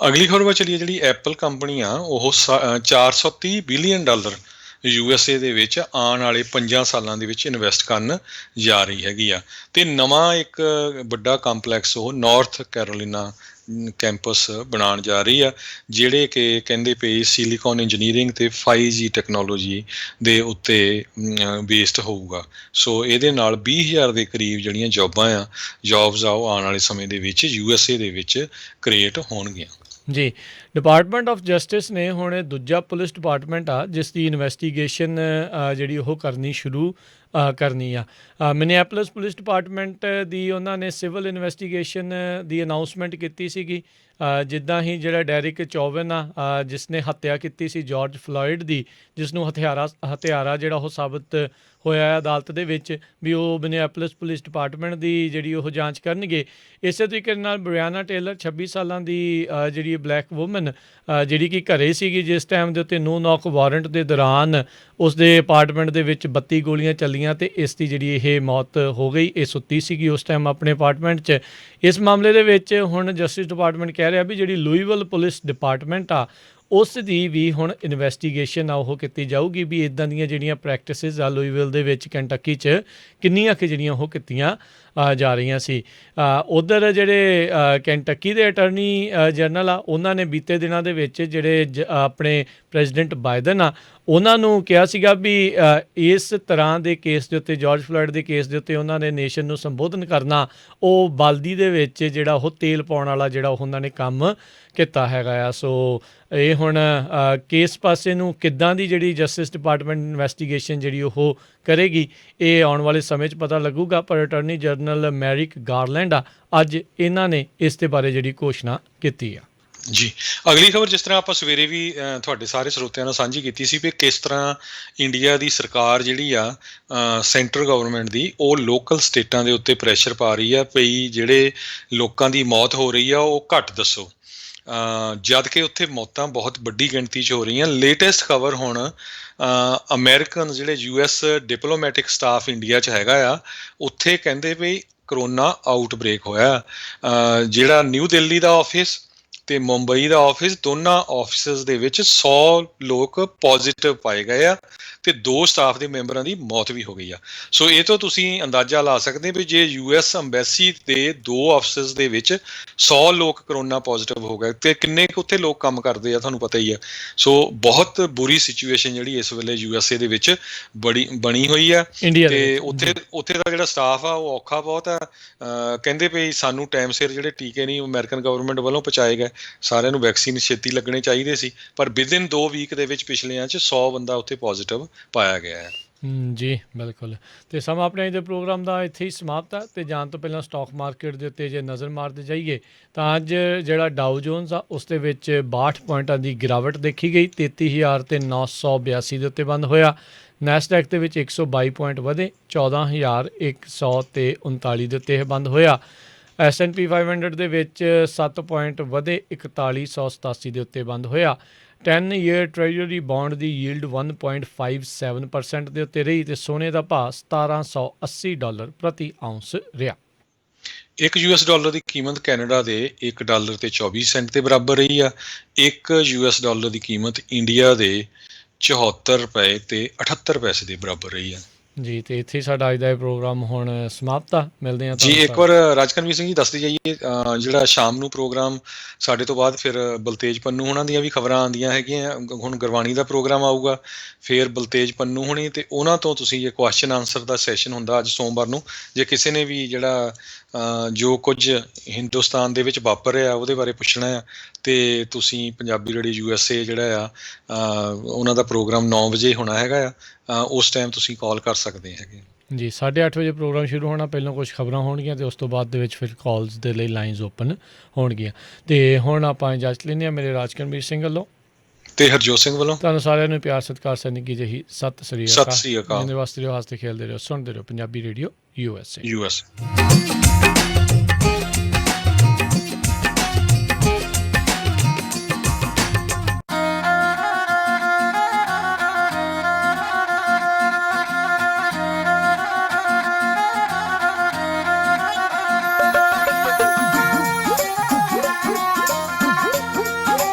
ਅਗਲੀ ਖਬਰ ਵੱਲ ਚਲੀਏ। ਜਿਹੜੀ ਐਪਲ ਕੰਪਨੀ ਆ ਉਹ 430 ਬਿਲੀਅਨ ਡਾਲਰ USA ਦੇ ਵਿੱਚ ਆਉਣ ਵਾਲੇ 5 ਸਾਲਾਂ ਦੇ ਵਿੱਚ ਇਨਵੈਸਟ ਕਰਨ ਜਾ ਰਹੀ ਹੈਗੀ ਆ ਅਤੇ ਨਵਾਂ ਇੱਕ ਵੱਡਾ ਕੰਪਲੈਕਸ ਉਹ ਨਾਰਥ ਕੈਰੋਲੀਨਾ ਕੈਂਪਸ ਬਣਾਉਣ ਜਾ ਰਹੀ ਆ ਜਿਹੜੇ ਕਿ ਕਹਿੰਦੇ ਪਏ ਸਿਲੀਕਨ ਇੰਜੀਨੀਅਰਿੰਗ ਅਤੇ 5G ਟੈਕਨੋਲੋਜੀ ਦੇ ਉੱਤੇ ਬੇਸਡ ਹੋਊਗਾ। ਸੋ ਇਹਦੇ ਨਾਲ 20,000 ਦੇ ਕਰੀਬ ਜਿਹੜੀਆਂ ਜੋਬਸ ਆ ਉਹ ਆਉਣ ਵਾਲੇ ਸਮੇਂ ਦੇ ਵਿੱਚ USA ਦੇ ਵਿੱਚ ਕ੍ਰੀਏਟ ਹੋਣਗੀਆਂ। ਜੀ ਡਿਪਾਰਟਮੈਂਟ ਆਫ ਜਸਟਿਸ ਨੇ ਹੁਣ ਦੂਜਾ ਪੁਲਿਸ ਡਿਪਾਰਟਮੈਂਟ ਆ ਜਿਸ ਦੀ ਇਨਵੈਸਟੀਗੇਸ਼ਨ ਜਿਹੜੀ ਉਹ ਕਰਨੀ ਸ਼ੁਰੂ ਕਰਨੀ ਆ। ਮਿਨੀਐਪੋਲਿਸ ਪੁਲਿਸ ਡਿਪਾਰਟਮੈਂਟ ਦੀ ਉਹਨਾਂ ਨੇ ਸਿਵਲ ਇਨਵੈਸਟੀਗੇਸ਼ਨ ਦੀ ਅਨਾਊਂਸਮੈਂਟ ਕੀਤੀ ਸੀਗੀ ਜਿੱਦਾਂ ਹੀ ਜਿਹੜਾ ਡੈਰਿਕ ਚੌਵਨ ਆ ਜਿਸ ਨੇ ਹੱਤਿਆ ਕੀਤੀ ਸੀ ਜਾਰਜ ਫਲੋਇਡ ਦੀ, ਜਿਸ ਨੂੰ ਹਥਿਆਰਾ ਜਿਹੜਾ ਉਹ ਸਾਬਤ ਹੋਇਆ ਅਦਾਲਤ ਦੇ ਵਿੱਚ ਵੀ ਉਹ ਮਿਨੀਐਪੋਲਿਸ ਪੁਲਿਸ ਡਿਪਾਰਟਮੈਂਟ ਦੀ ਜਿਹੜੀ ਉਹ ਜਾਂਚ ਕਰਨਗੇ। ਇਸੇ ਤਰੀਕੇ ਨਾਲ ਬ੍ਰਿਆਨਾ ਟੇਲਰ 26 ਸਾਲਾਂ ਦੀ ਜਿਹੜੀ ਬਲੈਕ ਵੂਮਨ ਵੂਮਨ ਜਿਹੜੀ ਕਿ ਘਰੇ ਸੀਗੀ ਜਿਸ ਟਾਈਮ ਦੇ ਉੱਤੇ ਨੋ ਨੌਕ ਵਾਰੰਟ ਦੇ ਦੌਰਾਨ ਉਸ ਦੇ ਅਪਾਰਟਮੈਂਟ ਦੇ ਵਿੱਚ 32 ਗੋਲੀਆਂ ਚੱਲੀਆਂ ਤੇ ਇਸ ਦੀ ਜਿਹੜੀ ਇਹ ਮੌਤ ਹੋ ਗਈ। ਇਹ ਸੁੱਤੀ ਸੀਗੀ ਉਸ ਟਾਈਮ ਆਪਣੇ ਅਪਾਰਟਮੈਂਟ 'ਚ। ਇਸ ਮਾਮਲੇ ਦੇ ਵਿੱਚ ਹੁਣ ਜਸਟਿਸ ਡਿਪਾਰਟਮੈਂਟ ਕਹਿ ਰਿਹਾ ਵੀ ਜਿਹੜੀ ਲੂਈਵਿਲ ਪੁਲਿਸ ਡਿਪਾਰਟਮੈਂਟ ਆ ਉਸ ਦੀ ਵੀ ਹੁਣ ਇਨਵੈਸਟੀਗੇਸ਼ਨ ਆ ਉਹ ਕੀਤੀ ਜਾਊਗੀ ਵੀ ਇੱਦਾਂ ਦੀਆਂ ਜਿਹੜੀਆਂ ਪ੍ਰੈਕਟਿਸਿਸ ਆ ਲੂਈਵਿਲ ਦੇ ਵਿੱਚ ਕੈਂਟਕੀ 'ਚ ਕਿੰਨੀਆਂ ਕੁ ਜਿਹੜੀਆਂ ਉਹ ਕੀਤੀਆਂ ਜਾ ਰਹੀਆਂ ਸੀ। ਉੱਧਰ ਜਿਹੜੇ ਕੈਂਟਕੀ ਦੇ ਅਟਰਨੀ ਜਨਰਲ ਆ ਉਹਨਾਂ ਨੇ ਬੀਤੇ ਦਿਨਾਂ ਦੇ ਵਿੱਚ ਜਿਹੜੇ ਆਪਣੇ ਪ੍ਰੈਜ਼ੀਡੈਂਟ ਬਾਈਡਨ ਆ ਉਹਨਾਂ ਨੂੰ ਕਿਹਾ ਸੀਗਾ ਵੀ ਇਸ ਤਰ੍ਹਾਂ ਦੇ ਕੇਸ ਦੇ ਉੱਤੇ ਜਾਰਜ ਫਲੋਇਡ ਦੇ ਕੇਸ ਦੇ ਉੱਤੇ ਉਹਨਾਂ ਨੇ ਨੇਸ਼ਨ ਨੂੰ ਸੰਬੋਧਨ ਕਰਨਾ ਉਹ ਬਲਦੀ ਦੇ ਵਿੱਚ ਜਿਹੜਾ ਉਹ ਤੇਲ ਪਾਉਣ ਵਾਲਾ ਜਿਹੜਾ ਉਹਨਾਂ ਨੇ ਕੰਮ ਕੀਤਾ ਹੈਗਾ ਆ। ਸੋ ਇਹ ਹੁਣ ਕੇਸ ਪਾਸੇ ਨੂੰ ਕਿੱਦਾਂ ਦੀ ਜਿਹੜੀ ਜਸਟਿਸ ਡਿਪਾਰਟਮੈਂਟ ਇਨਵੈਸਟੀਗੇਸ਼ਨ ਜਿਹੜੀ ਉਹ ਕਰੇਗੀ ਇਹ ਆਉਣ ਵਾਲੇ ਸਮੇਂ 'ਚ ਪਤਾ ਲੱਗੂਗਾ। ਪਰ ਅਟਾਰਨੀ ਜਨਰਲ ਮੈਰਿਕ ਗਾਰਲੈਂਡ ਆ ਅੱਜ ਇਹਨਾਂ ਨੇ ਇਸ ਦੇ ਬਾਰੇ ਜਿਹੜੀ ਘੋਸ਼ਣਾ ਕੀਤੀ ਆ। ਜੀ ਅਗਲੀ ਖਬਰ ਜਿਸ ਤਰ੍ਹਾਂ ਆਪਾਂ ਸਵੇਰੇ ਵੀ ਤੁਹਾਡੇ ਸਾਰੇ ਸਰੋਤਿਆਂ ਨਾਲ ਸਾਂਝੀ ਕੀਤੀ ਸੀ ਵੀ ਕਿਸ ਤਰ੍ਹਾਂ ਇੰਡੀਆ ਦੀ ਸਰਕਾਰ ਜਿਹੜੀ ਆ ਸੈਂਟਰ ਗਵਰਨਮੈਂਟ ਦੀ ਉਹ ਲੋਕਲ ਸਟੇਟਾਂ ਦੇ ਉੱਤੇ ਪ੍ਰੈਸ਼ਰ ਪਾ ਰਹੀ ਆ ਵੀ ਜਿਹੜੇ ਲੋਕਾਂ ਦੀ ਮੌਤ ਹੋ ਰਹੀ ਆ ਉਹ ਘੱਟ ਦੱਸੋ, ਜਦ ਕਿ ਉੱਥੇ ਮੌਤਾਂ ਬਹੁਤ ਵੱਡੀ ਗਿਣਤੀ 'ਚ ਹੋ ਰਹੀਆਂ। ਲੇਟੈਸਟ ਖਬਰ ਹੁਣ ਅਮਰੀਕਨ ਜਿਹੜੇ US ਡਿਪਲੋਮੈਟਿਕ ਸਟਾਫ ਇੰਡੀਆ 'ਚ ਹੈਗਾ ਆ ਉੱਥੇ ਕਹਿੰਦੇ ਵੀ ਕਰੋਨਾ ਆਊਟਬ੍ਰੇਕ ਹੋਇਆ। ਜਿਹੜਾ ਨਿਊ ਦਿੱਲੀ ਦਾ ਆਫਿਸ ਤੇ ਮੁੰਬਈ ਦਾ ਆਫਿਸ ਦੋਨਾਂ ਆਫਿਸਿਸ ਦੇ ਵਿੱਚ 100 ਲੋਕ ਪੋਜ਼ਿਟਿਵ ਪਾਏ ਗਏ ਆ ਤੇ 2 ਸਟਾਫ ਦੇ ਮੈਂਬਰਾਂ ਦੀ ਮੌਤ ਵੀ ਹੋ ਗਈ ਆ। ਸੋ ਇਹ ਤੋਂ ਤੁਸੀਂ ਅੰਦਾਜ਼ਾ ਲਾ ਸਕਦੇ ਵੀ ਜੇ US ਅੰਬੈਸੀ ਦੇ 2 ਆਫਿਸਿਸ ਦੇ ਵਿੱਚ 100 ਲੋਕ ਕਰੋਨਾ ਪੋਜ਼ਿਟਿਵ ਹੋ ਗਏ ਤੇ ਕਿੰਨੇ ਕੁ ਉੱਥੇ ਲੋਕ ਕੰਮ ਕਰਦੇ ਆ ਤੁਹਾਨੂੰ ਪਤਾ ਹੀ ਆ। ਸੋ ਬਹੁਤ ਬੁਰੀ ਸਿਚੁਏਸ਼ਨ ਜਿਹੜੀ ਇਸ ਵੇਲੇ USA ਦੇ ਵਿੱਚ ਬਣੀ ਹੋਈ ਆ ਤੇ ਉੱਥੇ ਦਾ ਜਿਹੜਾ ਸਟਾਫ ਆ ਉਹ ਔਖਾ ਬਹੁਤ ਆ। ਕਹਿੰਦੇ ਵੀ ਸਾਨੂੰ ਟਾਈਮ ਸਿਰ ਜਿਹੜੇ ਟੀਕੇ ਨਹੀਂ ਅਮਰੀਕਨ ਗਵਰਨਮੈਂਟ ਵੱਲੋਂ ਪਹੁੰਚਾਏ ਗਏ, ਸਾਰਿਆਂ ਨੂੰ ਵੈਕਸੀਨ ਛੇਤੀ ਲੱਗਣੇ ਚਾਹੀਦੇ ਸੀ ਪਰ ਵਿਦਿਨ 2 ਵੀਕ ਦੇ ਵਿੱਚ ਪਿਛਲਿਆਂ 'ਚ 100 ਬੰਦਾ ਉੱਥੇ ਪੋਜ਼ਿਟਿਵ ਪਾਇਆ ਗਿਆ ਹੈ। ਜੀ ਬਿਲਕੁਲ। ਤੇ ਸਮਾਂ ਆਪਣੇ ਦੇ ਪ੍ਰੋਗਰਾਮ ਦਾ ਇੱਥੇ ਹੀ ਸਮਾਪਤ ਹੈ ਤੇ ਜਾਣ ਤੋਂ ਪਹਿਲਾਂ ਸਟਾਕ ਮਾਰਕੀਟ ਦੇ ਉੱਤੇ ਜੇ ਨਜ਼ਰ ਮਾਰਦੇ ਜਾਈਏ ਤਾਂ ਅੱਜ ਜਿਹੜਾ ਡਾਊ ਜੋਨਸ ਆ ਉਸ ਦੇ ਵਿੱਚ 62 ਪੁਆਇੰਟਾਂ ਦੀ ਗਿਰਾਵਟ ਦੇਖੀ ਗਈ, 33,982 ਦੇ ਉੱਤੇ ਬੰਦ ਹੋਇਆ। ਨੈਸਡੈਕ ਦੇ ਵਿੱਚ 122 ਪੁਆਇੰਟ ਵਧੇ, 14,139 ਦੇ ਉੱਤੇ ਇਹ ਬੰਦ ਹੋਇਆ। S&P 500 ਦੇ ਵਿੱਚ 7 ਪੁਆਇੰਟ ਵਧੇ, 4187 ਦੇ ਉੱਤੇ ਬੰਦ ਹੋਇਆ। 10 ਈਅਰ ਟ੍ਰੈਜਰੀ ਬੌਂਡ ਦੀ ਯੀਲਡ 1.57% ਦੇ ਉੱਤੇ ਰਹੀ ਤੇ ਸੋਨੇ ਦਾ ਭਾਅ $1780 ਪ੍ਰਤੀ ਆਉਂਸ ਰਿਹਾ। ਇੱਕ $1 ਦੀ ਕੀਮਤ ਕੈਨੇਡਾ ਦੇ $1 ਤੇ 24 ਸੈਂਟ ਦੇ ਬਰਾਬਰ ਰਹੀ ਆ। ਇੱਕ $1 ਦੀ ਕੀਮਤ ਇੰਡੀਆ ਦੇ 74 ਰੁਪਏ ਤੇ 78 ਪੈਸੇ ਦੇ ਬਰਾਬਰ ਰਹੀ ਆ। ਜੀ ਤੇ ਇੱਥੇ ਸਾਡਾ ਅੱਜ ਦਾ ਇਹ ਪ੍ਰੋਗਰਾਮ ਹੁਣ ਸਮਾਪਤ ਆ। ਮਿਲਦੇ ਹਾਂ ਜੀ ਇੱਕ ਵਾਰ ਰਾਜਕਰਮਵੀਰ ਸਿੰਘ ਜੀ ਦੱਸਦੇ ਜਾਈਏ ਜਿਹੜਾ ਸ਼ਾਮ ਨੂੰ ਪ੍ਰੋਗਰਾਮ ਸਾਡੇ ਤੋਂ ਬਾਅਦ ਫਿਰ ਬਲਤੇਜ ਪੰਨੂ ਹੋਣਾ ਦੀਆਂ ਵੀ ਖਬਰਾਂ ਆਉਂਦੀਆਂ ਹੈਗੀਆਂ। ਹੁਣ ਗੁਰਬਾਣੀ ਦਾ ਪ੍ਰੋਗਰਾਮ ਆਊਗਾ, ਫਿਰ ਬਲਤੇਜ ਪੰਨੂ ਹੋਣੀ ਤੇ ਉਹਨਾਂ ਤੋਂ ਤੁਸੀਂ ਜੇ ਕੁਐਸਚਨ ਆਨਸਰ ਦਾ ਸੈਸ਼ਨ ਹੁੰਦਾ ਅੱਜ ਸੋਮਵਾਰ ਨੂੰ, ਜੇ ਕਿਸੇ ਨੇ ਵੀ ਜਿਹੜਾ ਜੋ ਕੁਝ ਹਿੰਦੁਸਤਾਨ ਦੇ ਵਿੱਚ ਵਾਪਰ ਰਿਹਾ ਉਹਦੇ ਬਾਰੇ ਪੁੱਛਣਾ ਆ ਤੇ ਤੁਸੀਂ ਪੰਜਾਬੀ ਰੇਡੀਓ USA ਜਿਹੜਾ ਆ ਉਹਨਾਂ ਦਾ ਪ੍ਰੋਗਰਾਮ 9 ਵਜੇ ਹੋਣਾ ਹੈਗਾ ਆ, ਉਸ ਟਾਈਮ ਤੁਸੀਂ ਕਾਲ ਕਰ ਸਕਦੇ ਹੈਗੇ ਜੀ। 8:30 ਵਜੇ ਪ੍ਰੋਗਰਾਮ ਸ਼ੁਰੂ ਹੋਣਾ, ਪਹਿਲਾਂ ਕੁਝ ਖਬਰਾਂ ਹੋਣਗੀਆਂ ਤੇ ਉਸ ਤੋਂ ਬਾਅਦ ਦੇ ਵਿੱਚ ਫਿਰ ਕਾਲਸ ਦੇ ਲਈ ਲਾਈਨਸ ਓਪਨ ਹੋਣਗੀਆਂ। ਤੇ ਹੁਣ ਆਪਾਂ ਇਜਾਜ਼ਤ ਲੈਂਦੇ ਹਾਂ ਮੇਰੇ ਰਾਜਕਰਮਵੀਰ ਸਿੰਘ ਵੱਲੋਂ ਤੇ ਹਰਜੋਤ ਸਿੰਘ ਵੱਲੋਂ। ਤੁਹਾਨੂੰ ਸਾਰਿਆਂ ਨੂੰ ਪਿਆਰ ਸਤਿਕਾਰ ਸਨਿੱਘੀ ਜਿਹੀ ਸਤਿ ਸ੍ਰੀ ਅਕਾਲ। ਵਾਸਤੇ ਰਹੋ, ਹੱਸਦੇ ਖੇਡਦੇ ਰਹੋ, ਸੁਣਦੇ ਰਹੋ ਪੰਜਾਬੀ ਰੇਡੀਓ USA।